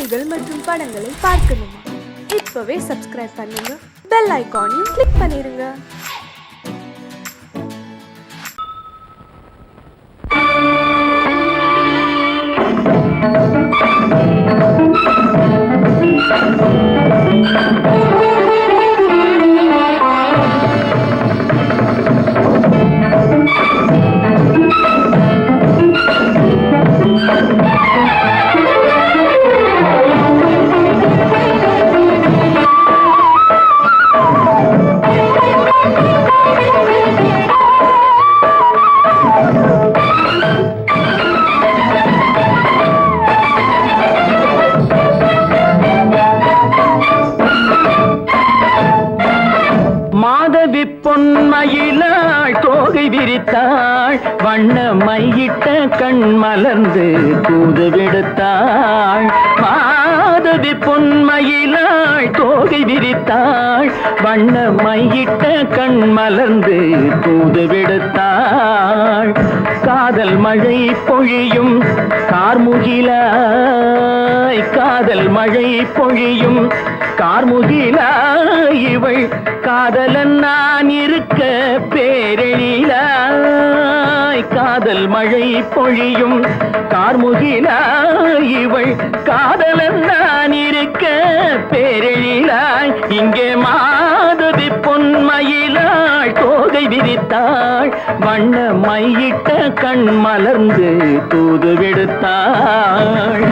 செய்திகள் மற்றும் படங்களை பார்க்கணுமா? இப்பவே சப்ஸ்கிரைப் பண்ணுங்க, பெல் ஐகானையும் கிளிக் பண்ணிருங்க. பொன்மயிலாள் தோகை விரித்தாள், வண்ண மையிட்ட கண் மலர்ந்து தூது விடுத்தாள். மாதவி பொன்மயிலாள் தோகை விரித்தாள், வண்ண மையிட்ட கண் மலர்ந்து தூது விடுத்தாள். காதல் மழை பொழியும் கார்முகிலாய், காதல் மழை பொழியும் கார்முகிலாய், இவள் காதலன் நான் இருக்க பேரெழிலாய். காதல் மழை பொழியும் கார்முகிலாய், இவள் காதலன் நான் இருக்க பேரெழிலாய். இங்கே மாதவி பொன்மயிலாள் தோகை விரித்தாள், வண்ண மையிட்ட கண் மலர்ந்து தூது விடுத்தாள்.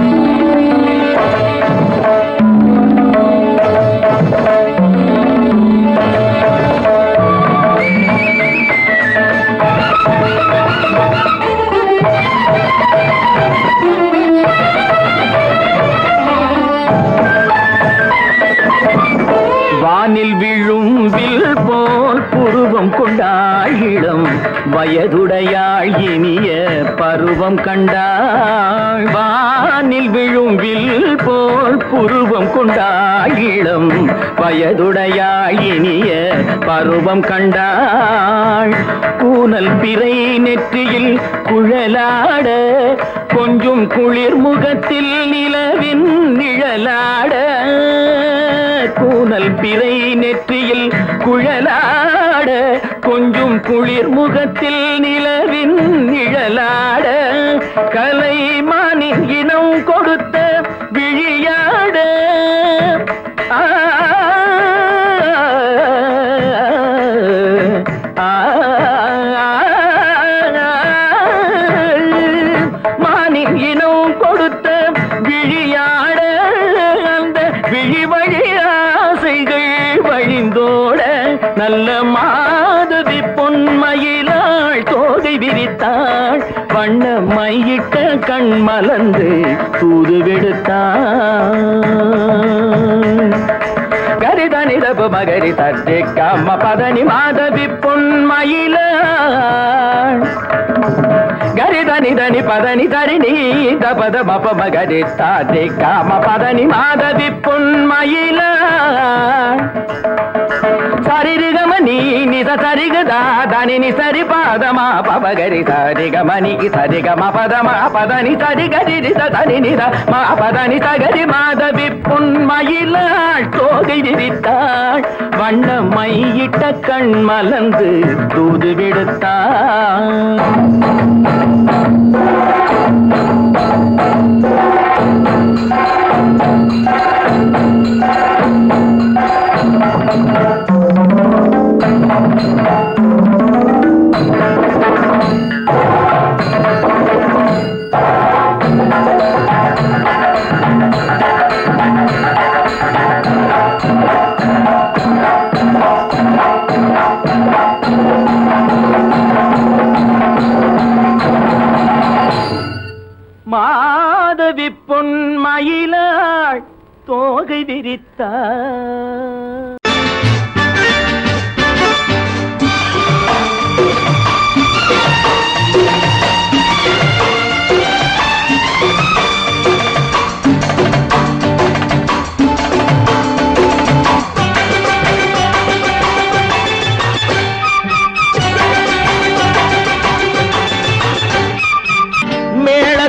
வானில் விழும் வில் போல் புருவம் கொண்டாள், இளம் வயதுடையாள் இனிய பருவம் கண்டாள். வானில் விழும் வில் போல் புருவம் கொண்டாள், இளம் வயதுடையாள் இனிய பருவம் கண்டாள். கூனல் பிறை நெற்றியில் குழலாட, கொஞ்சம் குளிர் முகத்தில் நிலவின் நிழலாட. கூனல் பிறை நெற்றியில் குழலாட, கொஞ்சம் குளிர் முகத்தில் நிலவின் நிழலாட. கலைமானின் இனம் கொடுத்த விழியாட, மானின் இனம் கொடுத்த விழியாட. அந்த விழி வழி ஆசைகள் வழிந்தோட, நல்ல மாதவி பொன்மயிலாள் தோகை விரித்தாள், வண்ண மையிட்ட கண் மலர்ந்து தூது விடுத்தாள். கரிதனி தபு மகரி தட்டி கம்ம பதனி மாதவி பொன்மயிலாள். கரிதனி தனி பதனி தரிணி தபத மப மகரி தாட்டி காம பதனி மாதவி பொன்மயிலாள். சரிகமணி நித சரிகதா தனி நி சரி பாதமா பபகரி சரிகமணி சரிகம பதமா பதனி சரிகரி தனி நித மா பதனி சகரி மாதவி பொன்மயிலாள் தோகை விரித்தாள், வண்ண மையிட்ட கண் மலர்ந்து தூது விடுத்தாள். மாதவி பொன்மயிலாள் தோகை விரித்தாள்.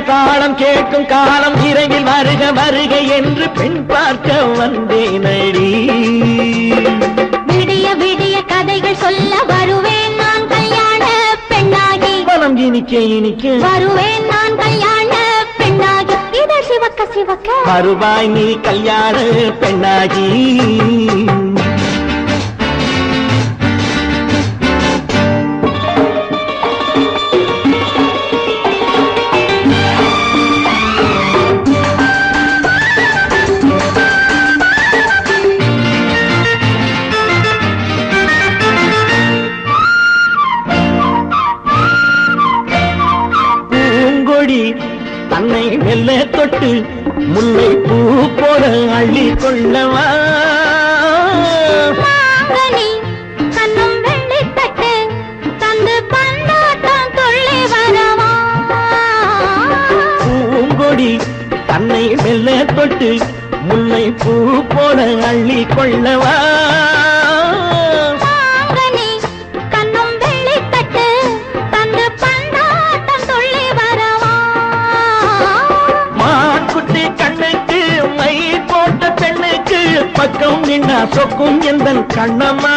தாளம் கேட்கும் காலம் விரைவில் வருக வருகை என்று பெண் பார்க்க வந்தேனடி. விடிய விடிய கதைகள் சொல்ல வருவேன் நான் கல்யாண பெண்ணாகி. மனம் இனிக்க இனிக்க வருவேன் நான் கல்யாண பெண்ணாகி. இதழ் சிவக்க சிவக்க வருவாய் நீ கல்யாண பெண்ணாகி. தன்னை மெல்ல தொட்டு முல்லை பூ போல அள்ளி கொள்ளவா. கண்ணும் வெள்ளி தட்டு தந்து பந்தாட்டம் துள்ளி வரவா. பூங்கொடி தன்னை மெல்ல தொட்டு முல்லை பூ போல அள்ளி கொள்ளவா. பக்கம் நின்னா சொக்கும் எந்தன் கண்ணம்மா.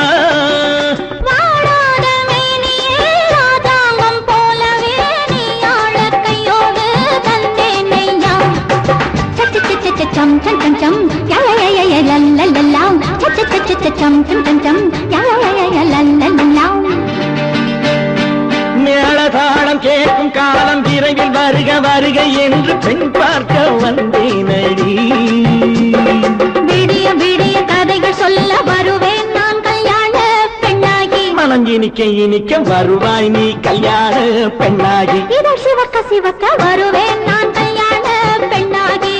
வாழாத மேனியே ராஜாங்கம் போலவே நீ ஆழ கையோடு தந்தேனையா. சச்ச சச்ச சம் சம் சம் சம் யய லல்லல்லா. சச்ச சச்ச சம் சம் சம் சம் யய லல்லல்லா. மேளதாளம் கேட்கும் காலம் விரைவில் வருக வருக என்று பெண் பார்க்க வந்தேனடி. விடிய விடிய கதைகள் சொல்ல வருவேன் நான் கல்யாண பெண்ணாகி. மனம் இனிக்க இனிக்க வருவாய் நீ கல்யாண பெண்ணாகி. இதழ் சிவக்க சிவக்க வருவேன் நான் கல்யாண பெண்ணாகி.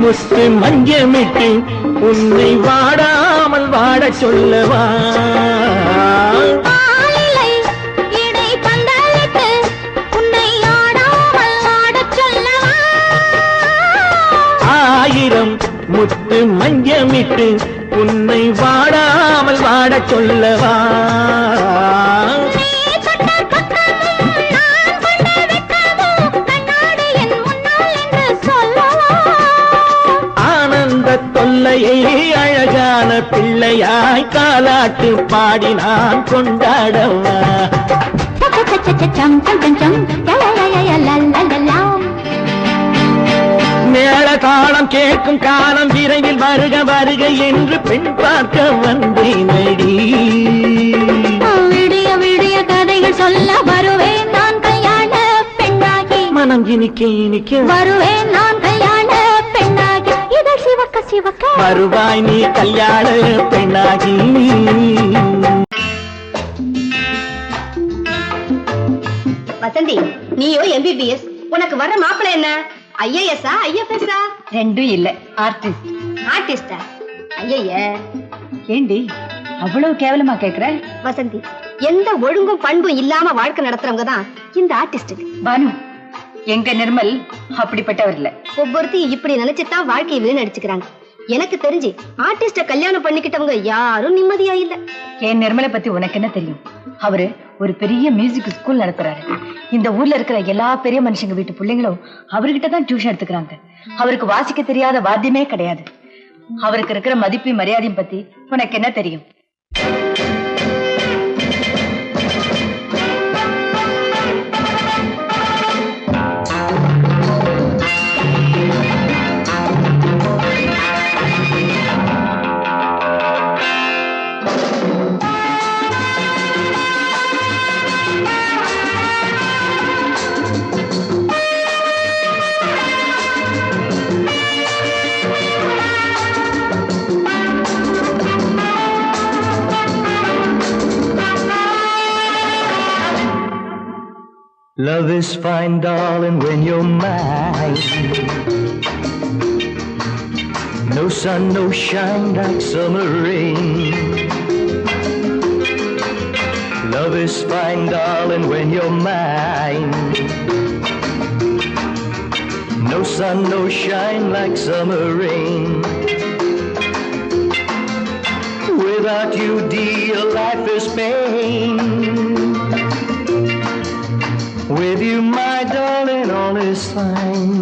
முத்து மஞ்சமிட்டு உன்னை வாடாமல் வாட சொல்லவா. ஆயிரம் முத்து மஞ்சமிட்டு உன்னை வாடாமல் வாட சொல்லவா. தொல்லையை அழகான பிள்ளையாய் காலாட்டு பாடி நான் கொண்டாடவா. மேள தாளம் கேட்கும் காலம் விரைவில் வருக வருக என்று பெண் பார்க்க வந்தேனடி. விடிய விடிய கதைகள் சொல்ல வருவேன் நான் கல்யாண பெண்ணாகி. மனம் இனிக்க இனிக்க வருவேன் நான் கல்யாண பெண்ணாகி. இதழ் சிவக்க சிவக்க வருவாய் நீ கல்யாண பெண்ணாகி. வசந்தி, நீயோ எம்பிபிஎஸ், உனக்கு வர்ற மாப்பிள்ளை என்ன? ஐஏஎஸ்ஆ ஐஎஃப்எஸ்ஆ? ரெண்டும் இல்ல, ஆர்டிஸ்ட். ஆர்டிஸ்டா? ஐய ஏண்டி அவ்வளவு கேவலமா கேக்குற? வசந்தி, எந்த ஒழுங்கும் பண்பும் இல்லாம வாழ்க்கை நடத்துறவங்க தான் இந்த ஆர்டிஸ்ட். பானு, எங்க நிர்மல் அப்படிப்பட்டவர் இல்ல. ஒவ்வொருத்தையும் இப்படி நினைச்சுதான் வாழ்க்கையை வீணடிச்சுக்கிறாங்க. எனக்கு தெரிஞ்சு ஆர்டிஸ்ட கல்யாணம் பண்ணிக்கிட்டவங்க யாரும் நிம்மதியா இல்ல. என் நிர்மலை பத்தி உனக்கு என்ன தெரியும்? அவரு ஒரு பெரிய மியூசிக் ஸ்கூல் நடத்துறாரு. இந்த ஊர்ல இருக்கிற எல்லா பெரிய மனுஷங்க வீட்டு பிள்ளைங்களும் அவர்கிட்ட தான் டியூஷன் எடுத்துக்கிறாங்க. அவருக்கு வாசிக்க தெரியாத வாத்தியமே கிடையாது. அவருக்கு இருக்கிற மதிப்பு மரியாதையும் பத்தி உனக்கு என்ன தெரியும்? Love is fine, darling, when you're mine. No sun, no shine like summer rain. Love is fine, darling, when you're mine. No sun, no shine like summer rain. Without you, dear, life is pain. With you, my darling, all is fine.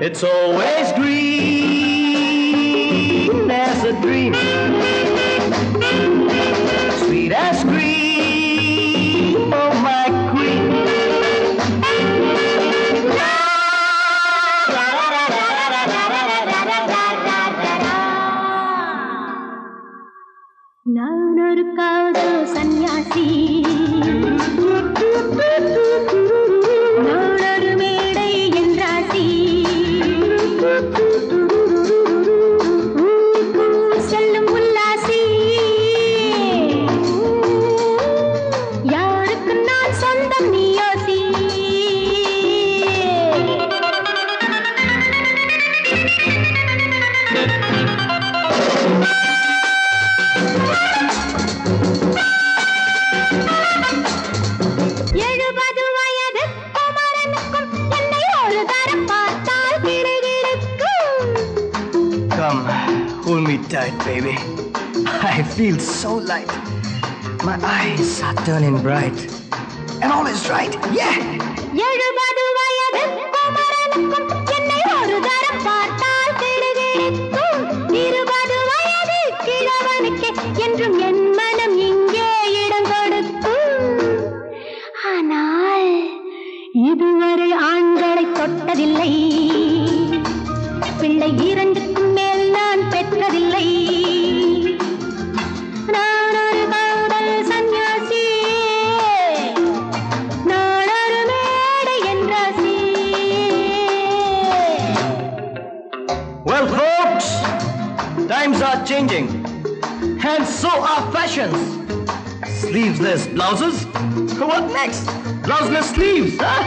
It's always green as a dream, sweet as cream, oh my queen. நான் ஒரு காதல் சன்னியாசி, நான் ஒரு மேடை என்றாசி, செல்லும் உல்லாசி, யாருக்கு நான் சொந்தம் நீ யோசி. Come, hold me tight, baby. I feel so light. My eyes are turning bright. And all is right, yeah! 70 வயது குமரனுக்கும் என்னை ஒரு தரம் பார்த்தால் கிடுகிடுக்கும். 20 வயது கிழவனுக்கே என்றும் என் மனம் இங்கே இடம் கொடுக்கும். ஆனால் இதுவரை ஆண்களை தொட்டதில்லை, பிள்ளை 2க்கும் மேல் நான் பெற்றதில்லை. நான் ஒரு காதல் சன்னியாசி, நான் ஒரு மேடை என்றாசி. Well, folks, times are changing. And so are fashions. Sleeveless blouses? What next? Blouseless sleeves, huh?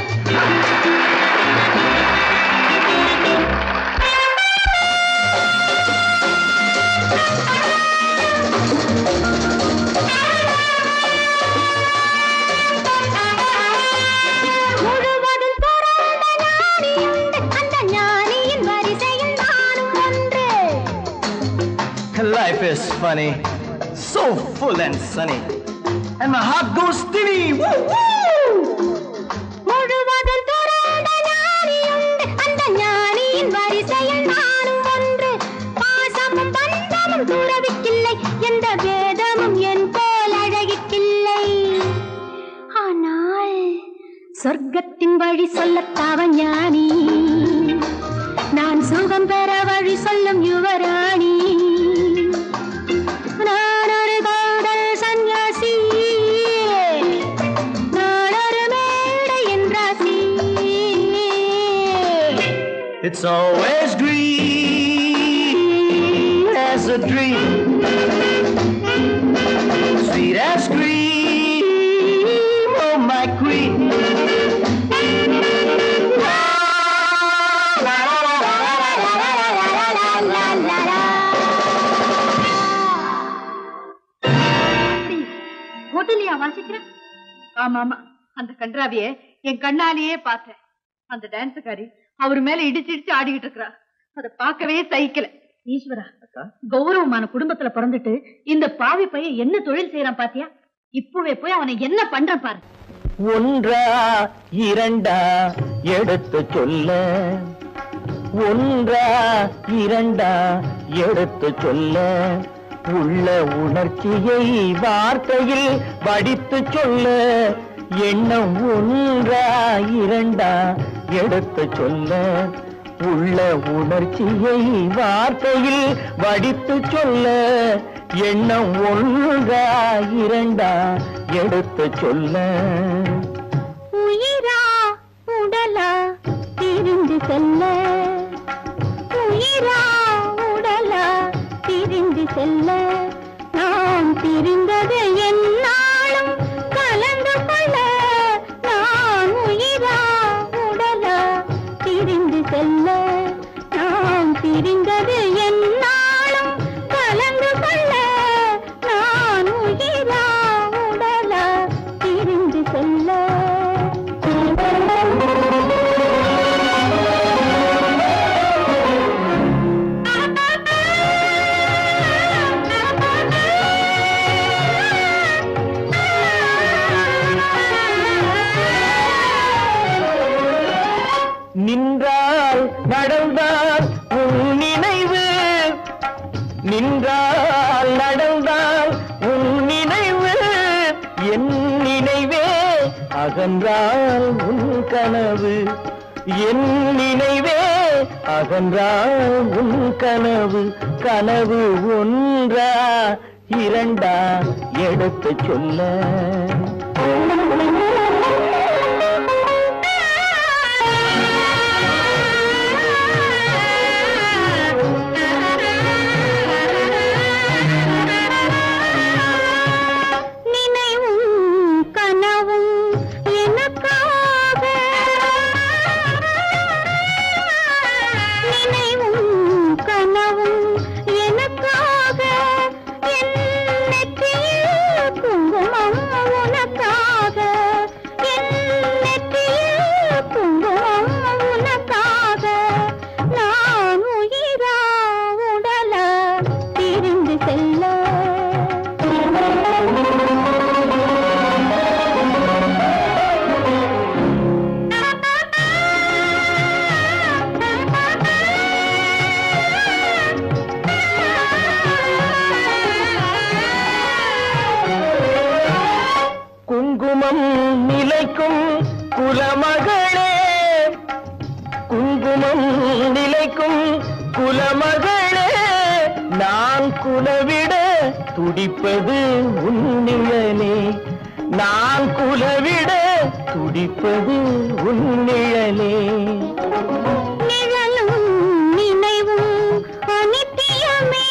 முழுவதும் துறந்த ஞானியுண்டு, அந்த ஞானியின் வரிசையில் நானும் ஒன்று. Life is funny, so full and sunny. And my heart goes steady. Woo, woo! முழுவதும் துறந்த ஞானியுண்டு, அந்த ஞானியின் வரிசையில் நானும் ஒன்று. பாசமும் பந்தமும் துறவிக்கில்லை, எந்த வேதமும் என் போல் அழகிக்கில்லை. ஆனால் சொர்க்கத்தின் வழி சொல்லத்தாவ ஞானி, நான் சுகம் பெற வழி சொல்லும் யுவராணி. நான் ஒரு காதல் சன்னியாசி, நான் ஒரு மேடை என்றாசி. It's always green as a dream, sweet as cream, oh my queen. ஹோட்டலியா வாசிக்கிறேன்? ஆமா ஆமா, அந்த கன்றாவிய என் கண்ணாலேயே பார்த்தேன். அந்த டான்ஸுக்காரி அவர் மேல இடிச்சு ஆடிக்கிட்டு இருக்கிறா. அதை பார்க்கவே சகிக்கல. ஈஸ்வரா, கௌரவமான குடும்பத்துல பிறந்துட்டு இந்த பாவி பையன் என்ன தொழில் செய்யறான் பாத்தியா? இப்பவே போய் அவனை என்ன பண்றான் பாரு. ஒன்றா இரண்டா எடுத்து சொல்ல, ஒன்றா இரண்டா எடுத்து சொல்ல, உள்ள உணர்ச்சியை வார்த்தையில் வடித்து சொல்ல, எண்ணம் ஒன்றா இரண்டா எடுத்து சொல்ல, உள்ள உணர்ச்சியை வார்த்தையில் வடித்து சொல்ல, எண்ணம் ஒன்றா இரண்டா எடுத்து சொல்ல. உயிரா உடலா திரிந்து செல்ல, உயிரா உடலா திரிந்து செல்ல, நாம் பிரிந்தது என்னாலும் கலந்து கொள்ள, நான் உயிரா உடலா திரிந்து செல்ல, நாம் பிரிந்தது என்னாலும் கலந்து கொள்ள நான் உயிரா உடலா பிரிந்து செல்ல நின்றால் நடந்தால் உன் நினைவு நின்றால் நடந்தால் உன் நினைவு என் நினைவே அகன்றால் உன் கனவு என் நினைவே அகன்றால் உன் கனவு கனவு ஒன்றா இரண்டா எடுத்து சொல்ல குங்குமம் நிலைக்கும் குலமகளே குங்குமம் நிலைக்கும் குலமகளே நான் குலவிட துடிப்பது உன்னிழலே நான் குலவிட துடிப்பது உன்னிழலே நிழலும் நினைவும் அனித்தியமே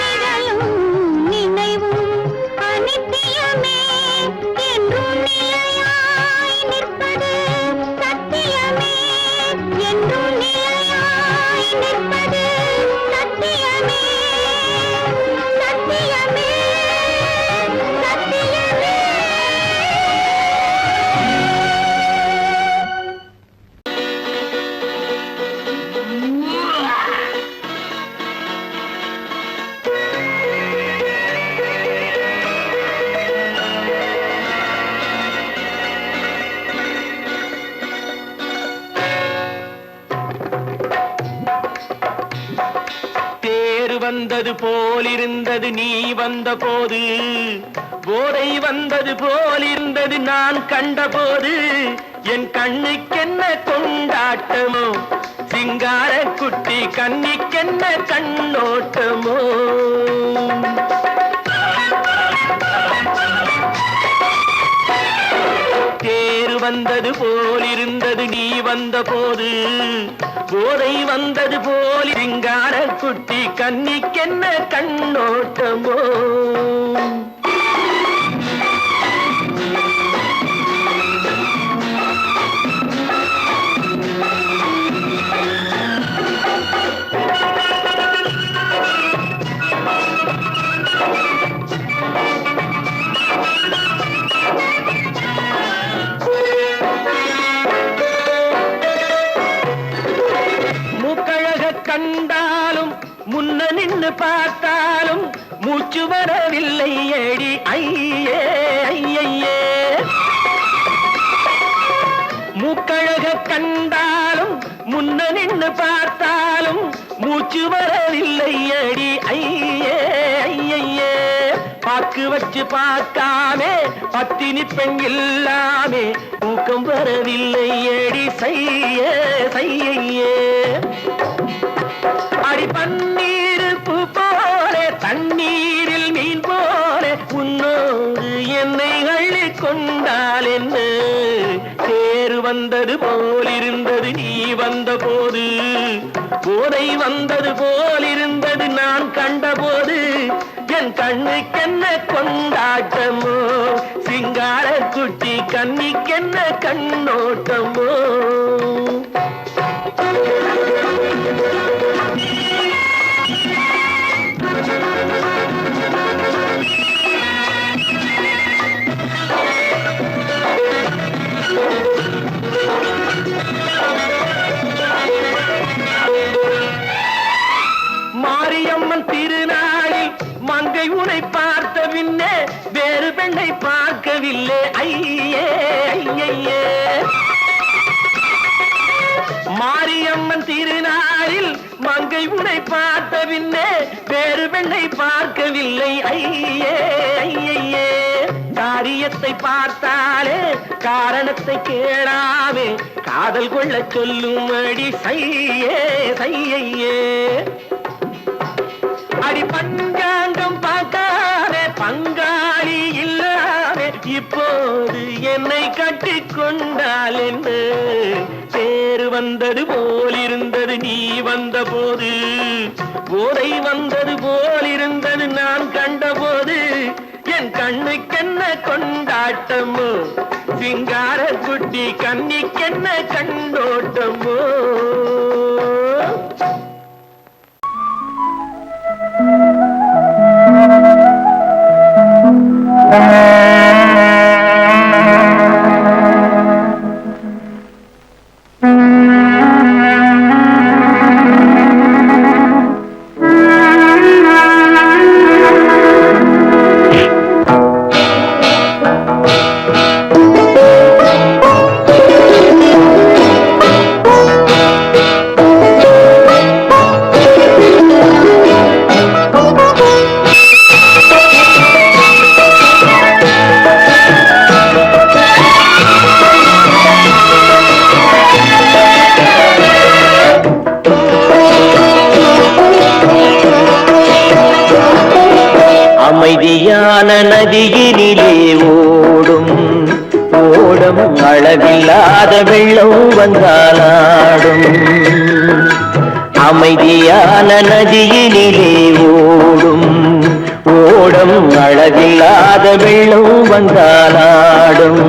நிழலும் நினைவும் அனித்தியமே என்றும் நிலையாய் நிற்பது சத்தியமே என்றும் நிலையாய் நிற்பது சத்தியமே சத்தியமே சத்தியமே தேர் வந்தது போலிருந்தது நீ வந்த போது போதை வந்தது போலிருந்தது நான் கண்டபோது என் கண்ணுக்கென்ன கொண்டாட்டமோ சிங்கார குட்டி கண்ணிக்கென்ன கண்ணோட்டமோ தேர் வந்தது போலிருந்தது நீ வந்த போது போதை வந்தது போல் சிங்கார குட்டி கண்ணிக்கென்ன கண்ணோட்டமோ கண்டாலும் முன்ன நின்று பார்த்தாலும் மூச்சு வரவில்லை ஏடி ஐயே ஐயே மூக்கழக கண்டாலும் முன்ன நின்று பார்த்தாலும் மூச்சு வரவில்லை ஏடி ஐயே ஐயே பாக்கு வச்சு பார்க்காமே பத்தினி பெண் இல்லாமே தூக்கம் வரவில்லை ஏடி செய்ய செய்யே அடி பன்னீர் பூ போல தண்ணீரில் மீன் போல உன்னோடு என்னை அள்ளி கொண்டால் என்ன தேர் வந்தது போலிருந்தது நீ வந்த போது போதை வந்தது போலிருந்தது நான் கண்டபோது என் என் கண்ணுக்கென்ன கொண்டாட்டமோ சிங்கார குட்டி கண்ணிக்கென்ன கண்ணோட்டமோ மாரியம்மன் திருநாளில் மங்கை உனை பார்த்த பின்னே வேறு பெண்ணை பார்க்கவில்லை ஐயே ஐயே மாரியம்மன் திருநாளில் மங்கை உனை பார்த்த பின்னே வேறு பெண்ணை பார்க்கவில்லை ஐயே ஐயே காரியத்தை பார்த்தாலே காரணத்தை கேளாமே காதல் கொள்ள சொல்லும்படி சையே சையே அடி பஞ்சாங்கம் பார்க்காதே பங்காளி இல்லாதே இப்போது என்னை கட்டி கொண்டால் என்ன பேரு வந்தது போலிருந்தது நீ வந்த போது போதை வந்தது போலிருந்தது நான் கண்டபோது என் கண்ணுக்கென்ன கொண்டாட்டமோ சிங்கார குட்டி கண்ணிக்கென்ன கண்டோட்டமோ அமைதியான நதியினிலே ஓடும் ஓடம் அளவில்லாத வெள்ளம் வந்தாலாடும் அமைதியான நதியினிலே ஓடும் ஓடம் அளவில்லாத வெள்ளம் வந்தாலாடும்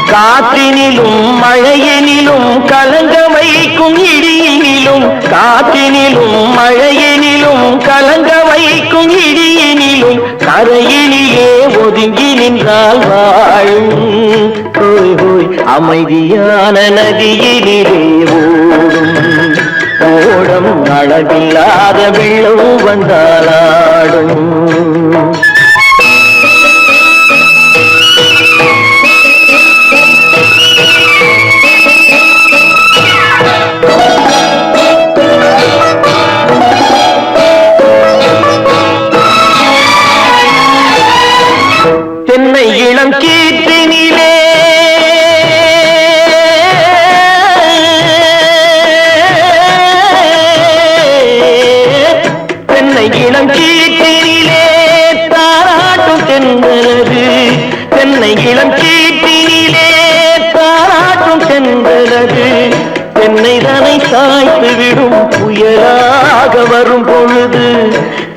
காற்றினிலும் மழையினிலும் கலங்க வைக்கும் இடியினிலும் காற்றினிலும் மழையினிலும் கலங்க வைக்கும் இடியினிலும் கரையினிலே ஒதுங்கி நின்றால் வாழும் ஹோய் ஹோய் அமைதியான நதியினிலே ஓடும் ஓடம் அளவில்லாத வெள்ளம் வந்தாலாடும் தென்னை இளம் கீற்றினிலே தென்னை இளம் கீற்றினிலே தாராட்டும் தென்றலது தென்னை இளம் கீற்றினிலே தாராட்டும் தென்றலது தென்னைதனை சாய்த்து விடும் புயலாக வரும் பொழுது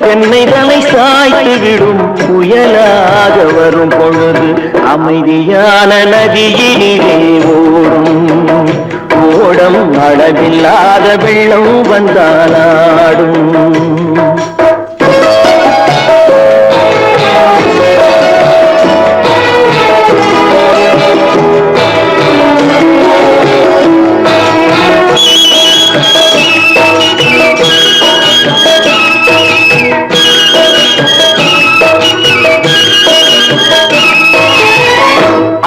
தென்னைதனை சாய்த்து விடும் புயலாக வரும் பொழுது அமைதியான நதியினிலே ஓடும் ஓடம் அளவில்லாத வெள்ளம் வந்தாலாடும்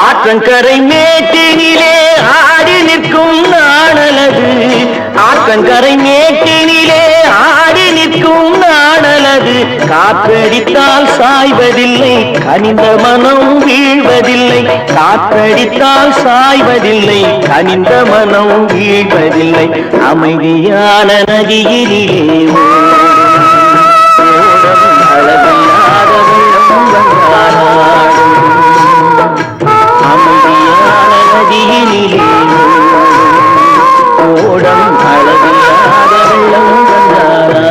ஆற்றங்கரை மேட்டினிலே ஆடி நிற்கும் நாணலது ஆற்றங்கரை மேட்டினிலே ஆடி நிற்கும் நாணலது காற்றடித்தால் சாய்வதில்லை கனிந்த மனம் வீழ்வதில்லை காற்றடித்தால் சாய்வதில்லை கனிந்த மனம் வீழ்வதில்லை அமைதியான நதியினிலே அளவில்லாத வெள்ளம் வந்தாலாடும் அமைதியான நதியினிலே ஓடம் அளவில்லாத வெள்ளம் வந்தாலாடும்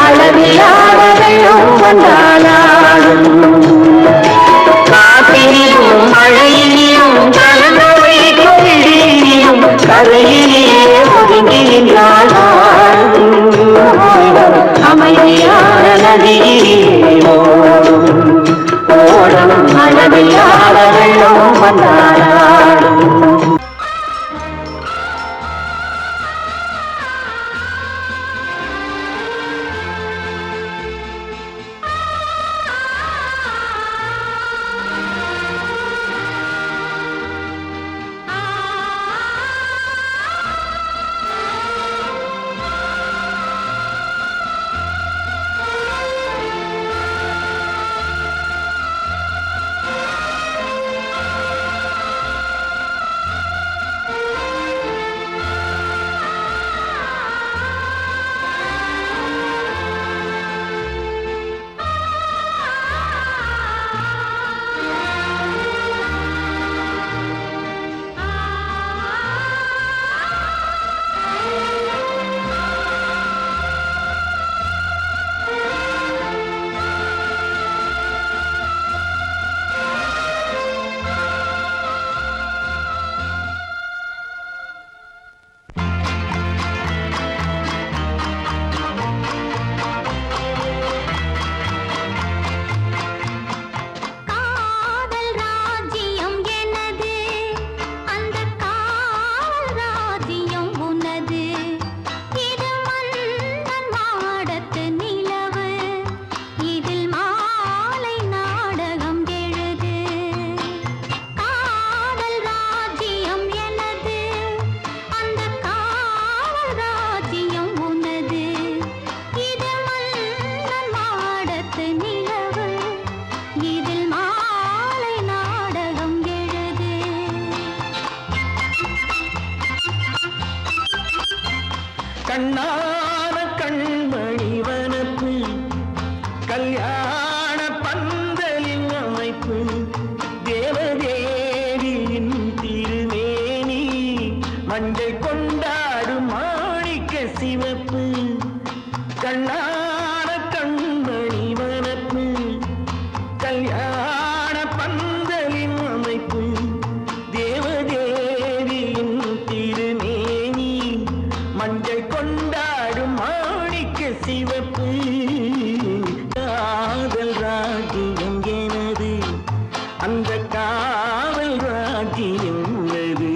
அளவில்லாத வெள்ளம் வந்தாலாடும் காற்றிலும் மழையிலும் கலந்த வைக்கும் இடியிலும் கரையிலே ஒதுங்கி நின்றால் அமைதியான நதியிலே ஓடும் அளவில்லாத வெள்ளம் வந்தாலாடும் கண்ணான கண்மணி வனப்பு கல்யாண பந்தலின் அமைப்பு தேவதேவியின் திருமேனி மஞ்சள் கொண்டாடும் மாணிக்க சிவப்பு கண்ணான கண்மணி வனப்பு கல்யாண பந்தலின் அமைப்பு தேவதேவியின் திருமேனி மஞ்சள் கொண்டாடும் மாணிக்க சிவப்பு காதல் ராஜ்யம் எனது அந்த காவல் ராஜ்யம் உள்ளது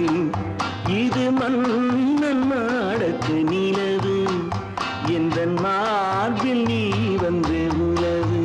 இது மன்னன் மாடத்து நிலவு எந்த மார்பில் நீ வந்து உலவு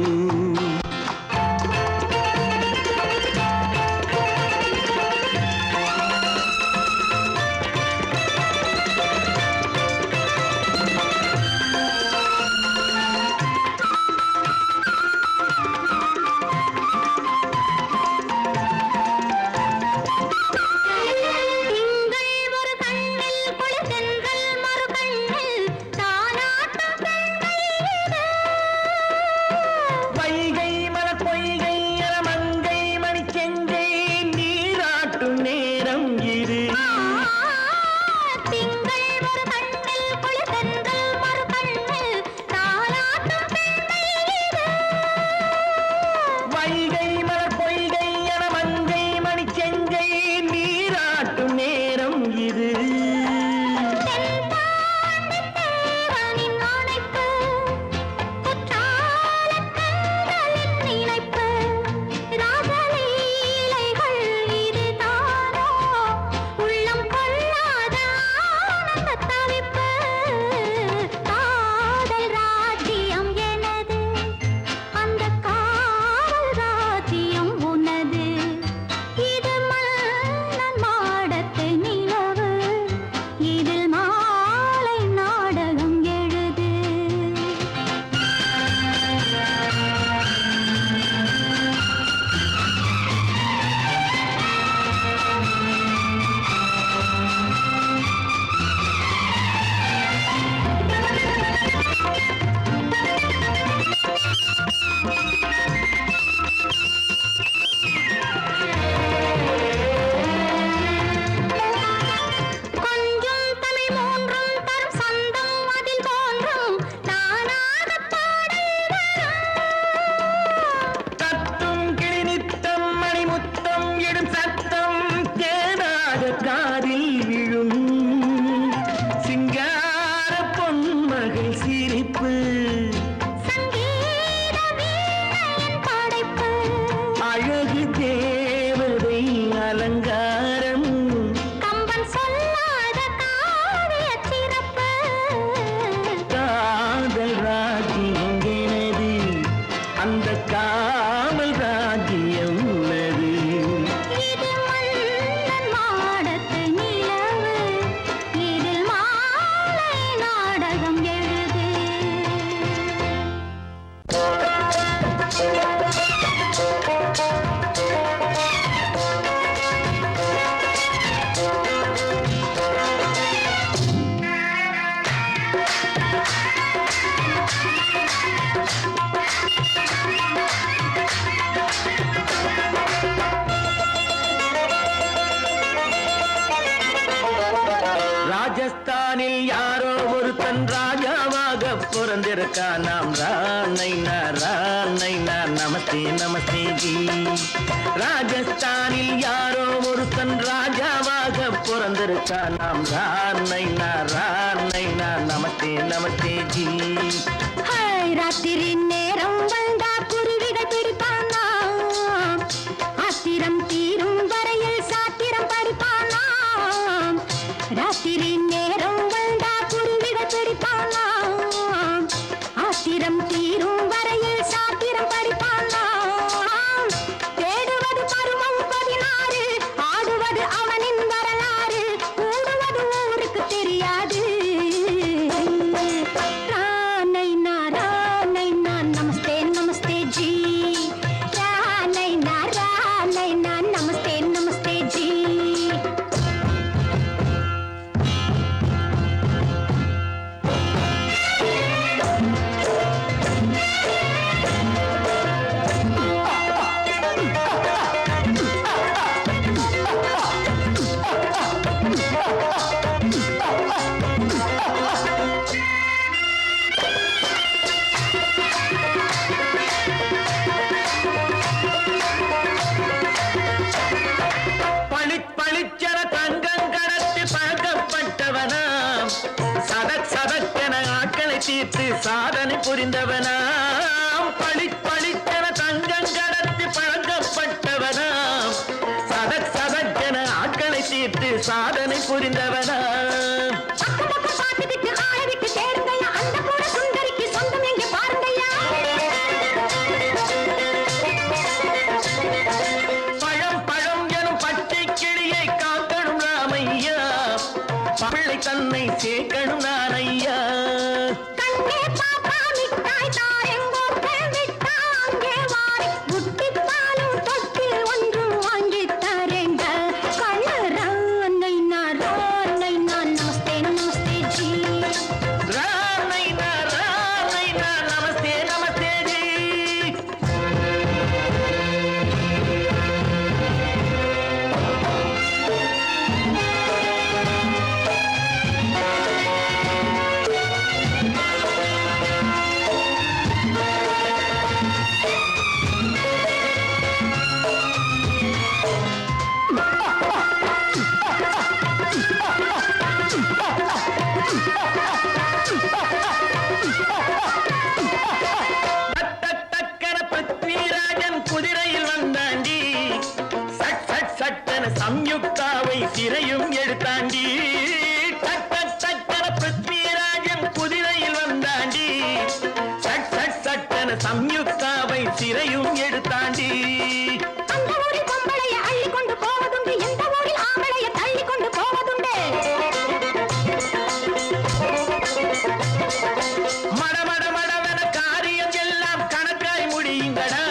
ராஜஸ்தானில் யாரோ ஒருத்தன் ராஜாவாக பிறந்திருக்கான். நாம் ராணைனா நமஸ்தே நமஸ்தே ஜி. ராஜஸ்தானில் யாரோ ஒருத்தன் ராஜாவாக பிறந்திருக்கான். நாம் ராணைனா நமஸ்தே நமஸ்தே ஜி. ராத்திரி நேரம் வந்தா குருவிகள் பிடிப்பானா, ஆத்திரம் தீரும் வரையில் சாத்திரம் படிப்பானா. ராத்திரி நேரம் வந்தா குருவிகள் பிடிப்பானா, ஆத்திரம் தீரும் வரையில் சாத்திரம் படிப்பானா. தேடுவது பருவம் 16, ஆடுவது அவனின் வரலாறு, கூடுவது ஊருக்கு தெரியாது. நமஸ்தே நமஸ்தே ஜி. நமஸ்தே நமஸ்தே ஜி. பளிச்சென தங்கம் கடத்தி பழக்கப்பட்டவனாம். சதக்கென ஆட்களை தீர்த்து சாதனை புரிந்தவனாம். பளிச்சென தங்கம் கடத்தி பழக்கப்பட்டவனாம். சதக்கென ஆட்களை தீர்த்து சாதனை புரிந்தவனாம். பிள்ளை தன்னை சேர்க்கணும் நான் ஐயா. கண்ணே பாப்பா மிட்டாய் தாயங்கோ விட்டா அங்கே வாரி புட்டிப்பாலும் தொட்டு ஒன்று வாங்கி தரேங்க. கண்ணு ராணைனா நமஸ்தே நமஸ்தே ஜி. ராணைனா நமஸ்தே நமஸ்தே ஜி. குதிரையில் வந்தாண்டி, சட்டென சம்யுக்தாவை சிறையும் எடுத்தாண்டி. பிருத்விராஜன் குதிரையில் வந்தாண்டி, சட்டென சம்யுக்தாவை சிறையும் எடுத்தாண்டி. அந்த ஊரில் பொம்பளைய அள்ளி கொண்டு போவதுண்டு, எந்த ஊரில் ஆம்பளைய தள்ளி கொண்டு போவதுண்டு. மடமடவென காரியம் எல்லாம் கணக்காய் முடியுங்கடா.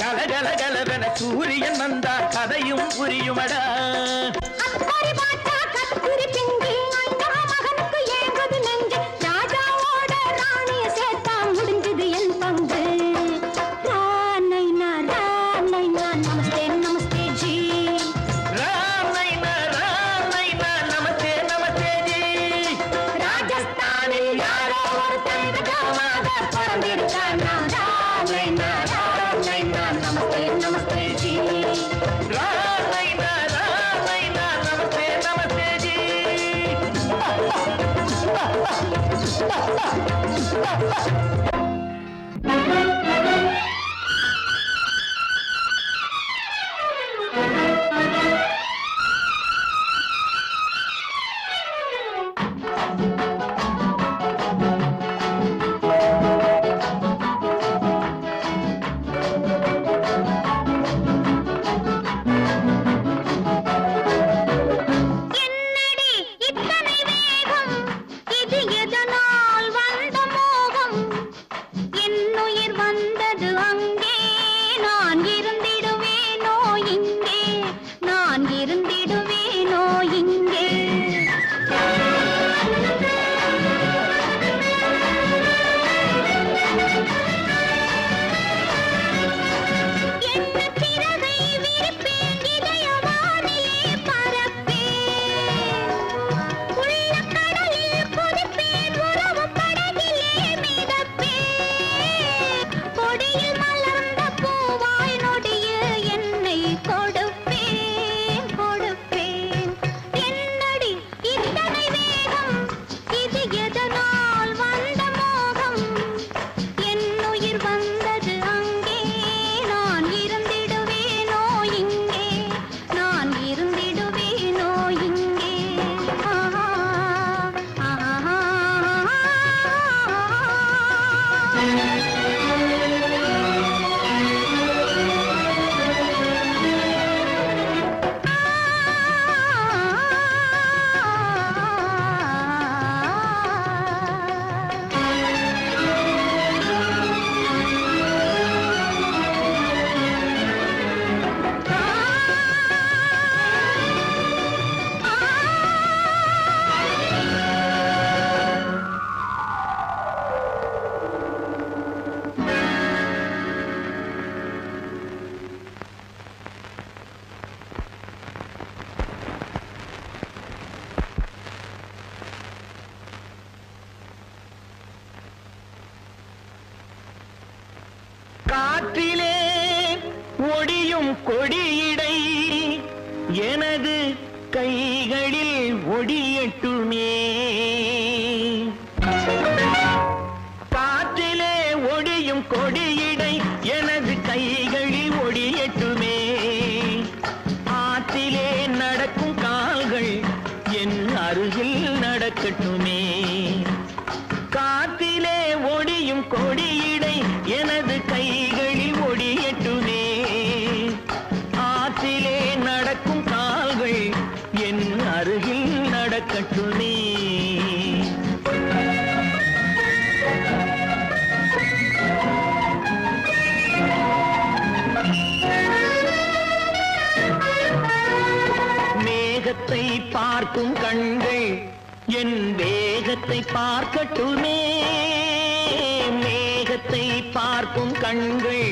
கலகலகலவென சூரியன் வந்தா கதையும் புரியுமடா. அக்கறை பார்த்தா கத்திரி பிஞ்சு, அந்த மகனுக்கு ஏங்குது நெஞ்சு. ராஜாவோட ராணிய சேர்த்தா முடிஞ்சது என் பங்கு. ராணைனா நமஸ்தே நமஸ்தே ஜி. ராணைனா நமஸ்தே நமஸ்தே ஜி. ராஜஸ்தானில் யாரோ ஒருத்தன் ராஜாவாக பிறந்திருக்கான். ராணைனா நமஸ்தே நமஸ்தே ஜி. ராணைனா நமஸ்தே நமஸ்தே ஜி. என்னடி இத்தனை வேகம், இது எதனால் வந்த மோகம்? காற்றிலே ஒடியும் கொடியிடை எனது கைகளில் ஒடியட்டுமே. காற்றிலே ஒடியும் கொடியிடை எனது கைகளில் ஒடியட்டுமே. ஆற்றிலே நடக்கும் கால்கள் என் அருகில் நடக்கட்டுமே. காற்றிலே ஒடியும் கொடியிடை எனது கைகளில் ஒடியட்டுமே. ஆற்றிலே நடக்கும் கால்கள் என் அருகில் நடக்கட்டுமே. மேகத்தை பார்க்கும் கண்கள் என் வேகத்தை பார்க்கட்டுமே. மேகத்தை பார்க்கும் கண்கள்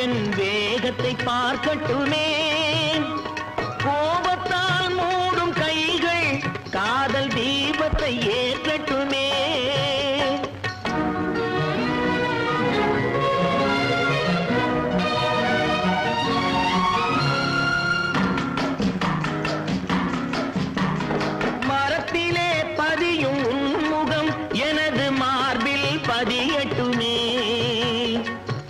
என் வேகத்தை பார்க்கட்டுமே. கோபத்தால் மூடும் கைகள் காதல் தீபத்தை ஏற்றட்டுமே. மரத்திலே பதியும் உன்முகம் எனது மார்பில் பதியட்டுமே.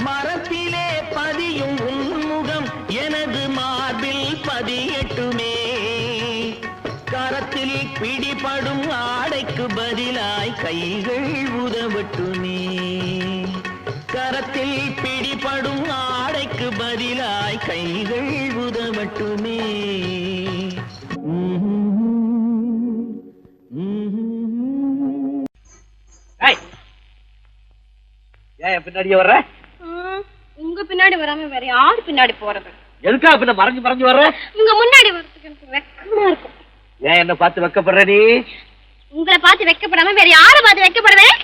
மரத்திலே பதியும் உன்முகம் எனது மார்பில் பதியட்டுமே. கரத்தில் பிடிபடும் ஆடைக்கு பதிலாய் கைகள் உதவட்டுமே. கரத்தில் பிடிபடும் ஆடைக்கு பதிலாய் கைகள் உதவட்டுமே. ஏன் பின்னாடியே வர்ற? உங்க பின்னாடி வராம வேற யாரு பின்னாடி போறது? எதுக்கா பின்ன மறைஞ்சு மறைஞ்சு வர்ற? உங்க முன்னாடி வரதுக்கு எனக்கு வெக்கமா இருக்கும். ஏன் என்ன பார்த்து வெக்கப்படுற நீ? உங்களை பார்த்து வெக்கப்படாம வேற யாரை பார்த்து வெக்கப்படுவேன்?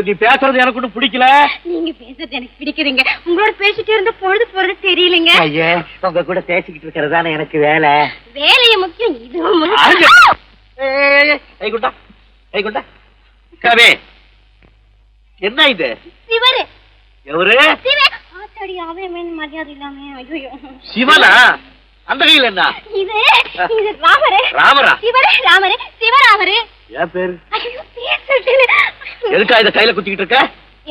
நீ பேசுறது எனக்கு ஒன்றும் பிடிக்கல. நீங்க பேசுறது எனக்கு பிடிக்குதுங்க. உங்களோட பேசிட்டு இருந்த பொழுது போறது தெரியலங்க. ஐயே, உங்க கூட பேசிக்கிட்டு இருக்கிறதானே எனக்கு வேலை. வேலைய முக்கியம், இதுவும் முக்கியம். கவே, என்ன இது? சிவரு. எவரு? ஆத்தாடி, அவன் மரியாதை இல்லாம. ஐயோ, சிவனா? அந்த கையில் என்ன? இது ராமரு. ராமரா? சிவரு ராமரு, சிவராமரு. ஏன் பேரு? ஐயோ, பேசுறது. எதுக்கா இத கையில குத்திக்கிட்டு இருக்க?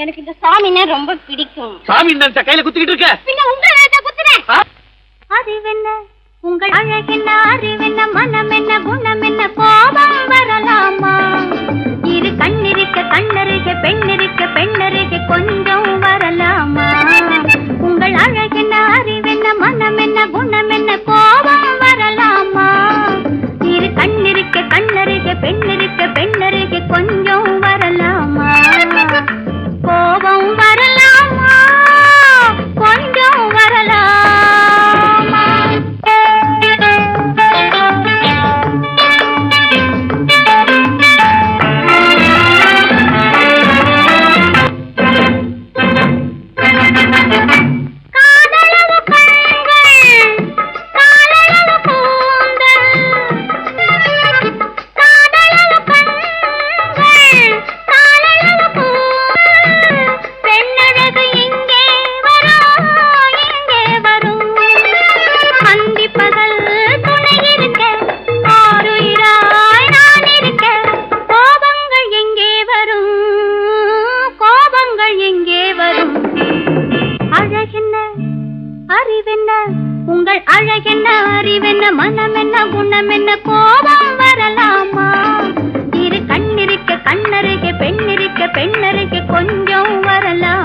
எனக்கு இந்த சாமின்னா ரொம்ப பிடிக்கும். சாமி நினைச்ச கையில குத்திக்கிட்டு இருக்க? பின்ன உங்களை நினைச்சா குத்துறேன். அறிவென்ன உங்கள் அழகென்ன, அறிவென்ன மனம் என்ன, குணம் என்ன, கோபம் வரலாமா? இரு கண்ணிருக்க கண்ணருக, பெண்ணிருக்க பெண்ணருக, கொஞ்சம் வரலாமா? உங்கள் அழகென்ன, அறிவென்ன மனம் என்ன, குணம் என்ன, கோபம் வரலாமா? இரு கண்ணிருக்க கண்ணருக, பெண்ணிருக்க பெண்ணருக, கொஞ்சம் வரலாமா? கோபம் வரலாமா? கொஞ்சம் வரலாமா? உங்கள் அழகென்ன, அறிவென்ன மனம் என்ன, குணம் என்ன, கோபம் வரலாமா? இரு கண்ணிருக்க கண்ணருக, பெண்ணிருக்க பெண்ணருக, கொஞ்சம் வரலாம்.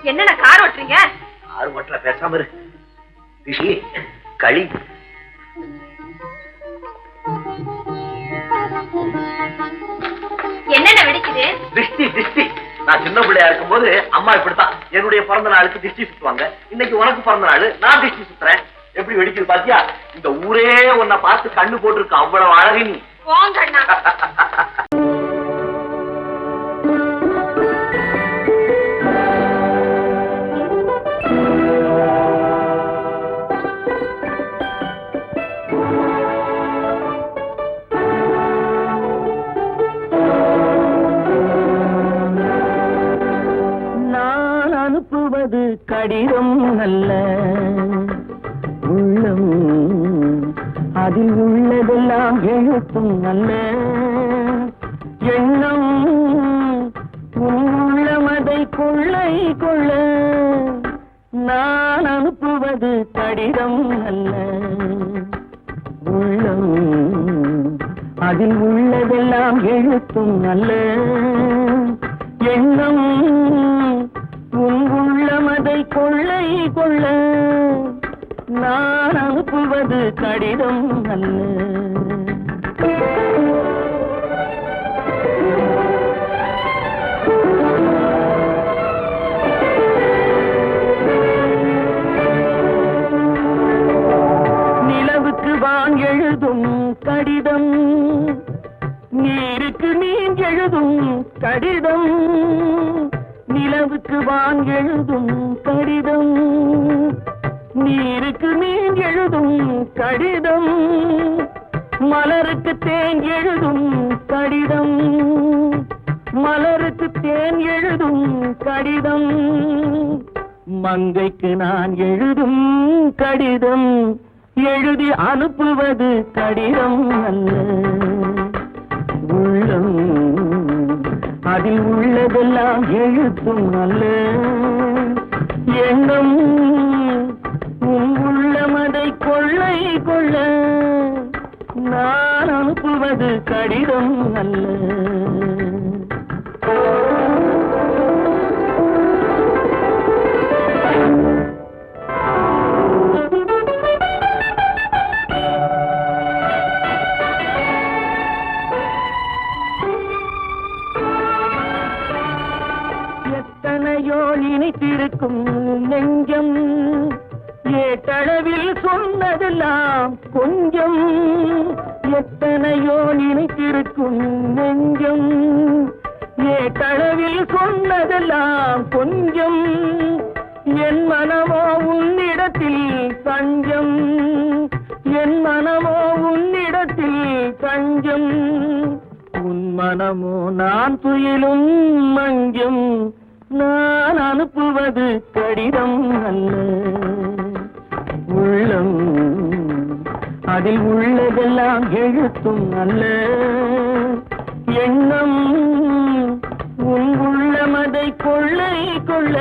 என்னென்ன கார் ஓட்டுறீங்க? ஆறு மட்டும் பேசாம இரு ரிஷி. களி என்னென்ன வெடிக்குது? திருஷ்டி திருஷ்டி. நான் சின்ன பிள்ளையா இருக்கும் போது அம்மா இப்படித்தான் என்னுடைய பிறந்த நாளுக்கு திருஷ்டி சுத்துவாங்க. இன்னைக்கு உனக்கு பிறந்த நாள், நான் திருஷ்டி சுத்துறேன். எப்படி வெடிக்குது பாத்தியா? இந்த ஊரே உன்னை பார்த்து கண்ணு போட்டிருக்கு, அவ்வளவு அழகு நீ. போங்கண்ணா. நான் அனுப்புவது கடிதம் அல்ல, உள்ளம் அதில் உள்ளதெல்லாம் எழுத்தும் அல்ல. எண்ணம் உள்ளமதை கொள்ளை கொள்ள. நான் அனுப்புவது கடிதம் அல்ல, உள்ளம் அதில் உள்ளதெல்லாம் எழுத்தும் அல்ல. எண்ணம் உள்ளமதை கொள்ளை கொள்ள. நான் அனுப்புவது கடிதம் அல்ல. நிலவுக்கு வான் எழுதும் கடிதம், நீருக்கு நீர் எழுதும் கடிதம். நிலவுக்கு வான் எழுதும் கடிதம், நீருக்கு நீர் எழுதும் கடிதம். மலருக்கு தேன் எழுதும் கடிதம், மலருக்கு தேன் எழுதும் கடிதம். மங்கைக்கு நான் எழுதும் கடிதம், எழுதி அனுப்புவது கடிதம் அல்ல. உள்ளம் அதில் உள்ளதெல்லாம் எழுத்தும் அல்ல. எண்ணம் உள்ளமதை கொள்ளை கொள்ள. நான் அனுப்புவது கடிதம் அல்ல. எத்தனையோ நினைத்திருக்கும் நெஞ்சம், ஏட்டளவில் சொன்னதெல்லாம் கொஞ்சம். எத்தனையோ நினைத்திருக்கும் நெஞ்சம், ஏட்டளவில் சொன்னதெல்லாம் கொஞ்சம். என் மனமோ உன்னிடத்தில் தஞ்சம், என் மனமோ உன்னிடத்தில் தஞ்சம். உன் மனமோ நான் துயிலும் மஞ்சம். நான் அனுப்புவது கடிதம் அல்ல. உள்ளம் அதில் உள்ளதெல்லாம் எழுத்தும் அல்ல. எண்ணம் உள்ளமதை கொள்ளை கொள்ள.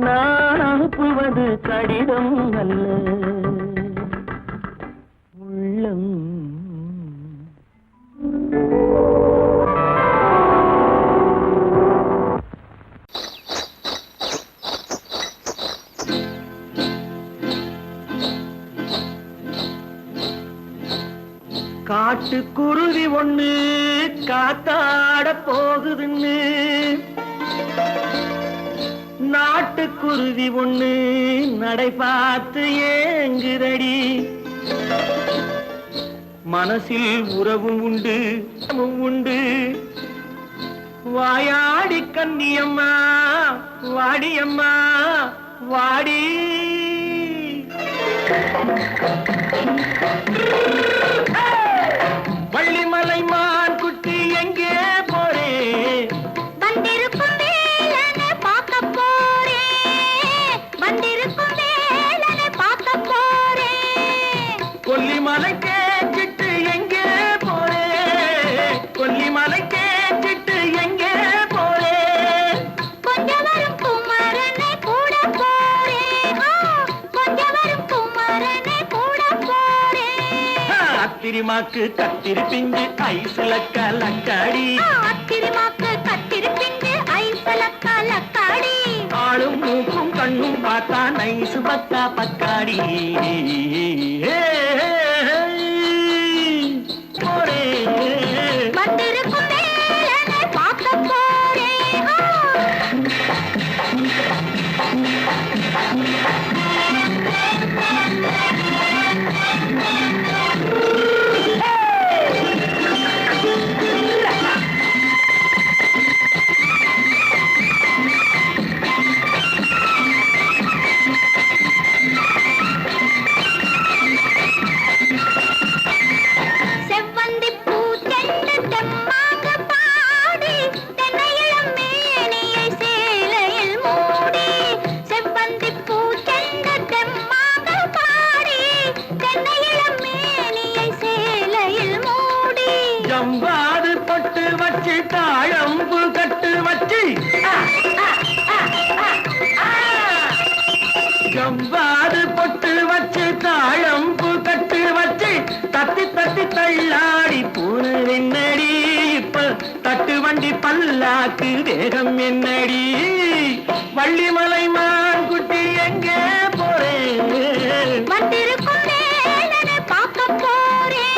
நான் அனுப்புவது கடிதம் அல்ல. உள்ளம் காட்டுக்குருவி ஒண்ணு காத்தாட போகுதுன்னு, நாட்டுக்குருவி ஒண்ணு நடை பார்த்து ஏங்குதடி. மனசில் உறவும் உண்டு உண்டு. வாயாடி கன்னியம்மா வாடியம்மா வாடி. வள்ளிமலை மான் குட்டி எங்கே போறே? வந்திருக்கும் வேலனை பார்க்க போறேன், வந்திருக்கும் வேலனை பார்க்க போறேன். கொல்லிமலை கேட்டுட்டு எங்கே போறே? கொல்லிமலை கேட்டுட்டு எங்கே போறே? கொஞ்சம் வரும் குமரனை கூட போறேன், கொஞ்சம் வரும் குமரனை கூட போறேன். அத்திரிமாக்கு கத்திரி பிஞ்சு ஐசுல கலக்காடி, அத்திரிமாக்கு கத்திரி பிஞ்சு ஐசுல கலக்காடி. பார்த்தா நைசு பக்கா பக்காடி வந்திருக்கும் வேலனை பார்க்க போறேன். செவ்வந்தி பூ செண்டு தெம்மாக பாடி தென்னையிளம் மேனியை சேலையில் மூடி. செவ்வந்தி பூ செண்டு தெம்மாக பாடி தென்னையிளம் மேனியை சேலையில் மூடி. ஜம்பாது பொட்டு வச்சு தாழம்பு கட்டு வச்சு ஜம்பாது பொட்டு வச்சு தாழம்பு கட்டு வச்சு தத்தி தத்தி தள்ளாடி பூனு என்னடி இப்ப தட்டு வண்டி பல்லாக்கு வேகம் என்னடி வள்ளிமலை மான் குட்டி எங்கே போறேன் வந்திருக்கும் வேலனை பார்க்க போறேன்.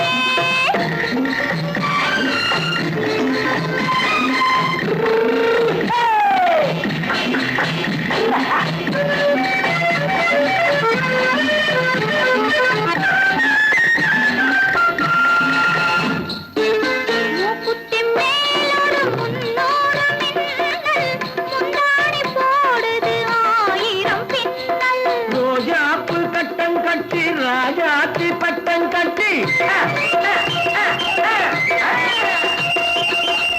மூக்குத்தி மேலோடு முன்னோடு மின்னல் முந்தாடி போடுது ஆயிரம் பின்னல். ரோஜாப்பு கட்டம் கட்டி ராஜாத்தி பட்டம் கட்டி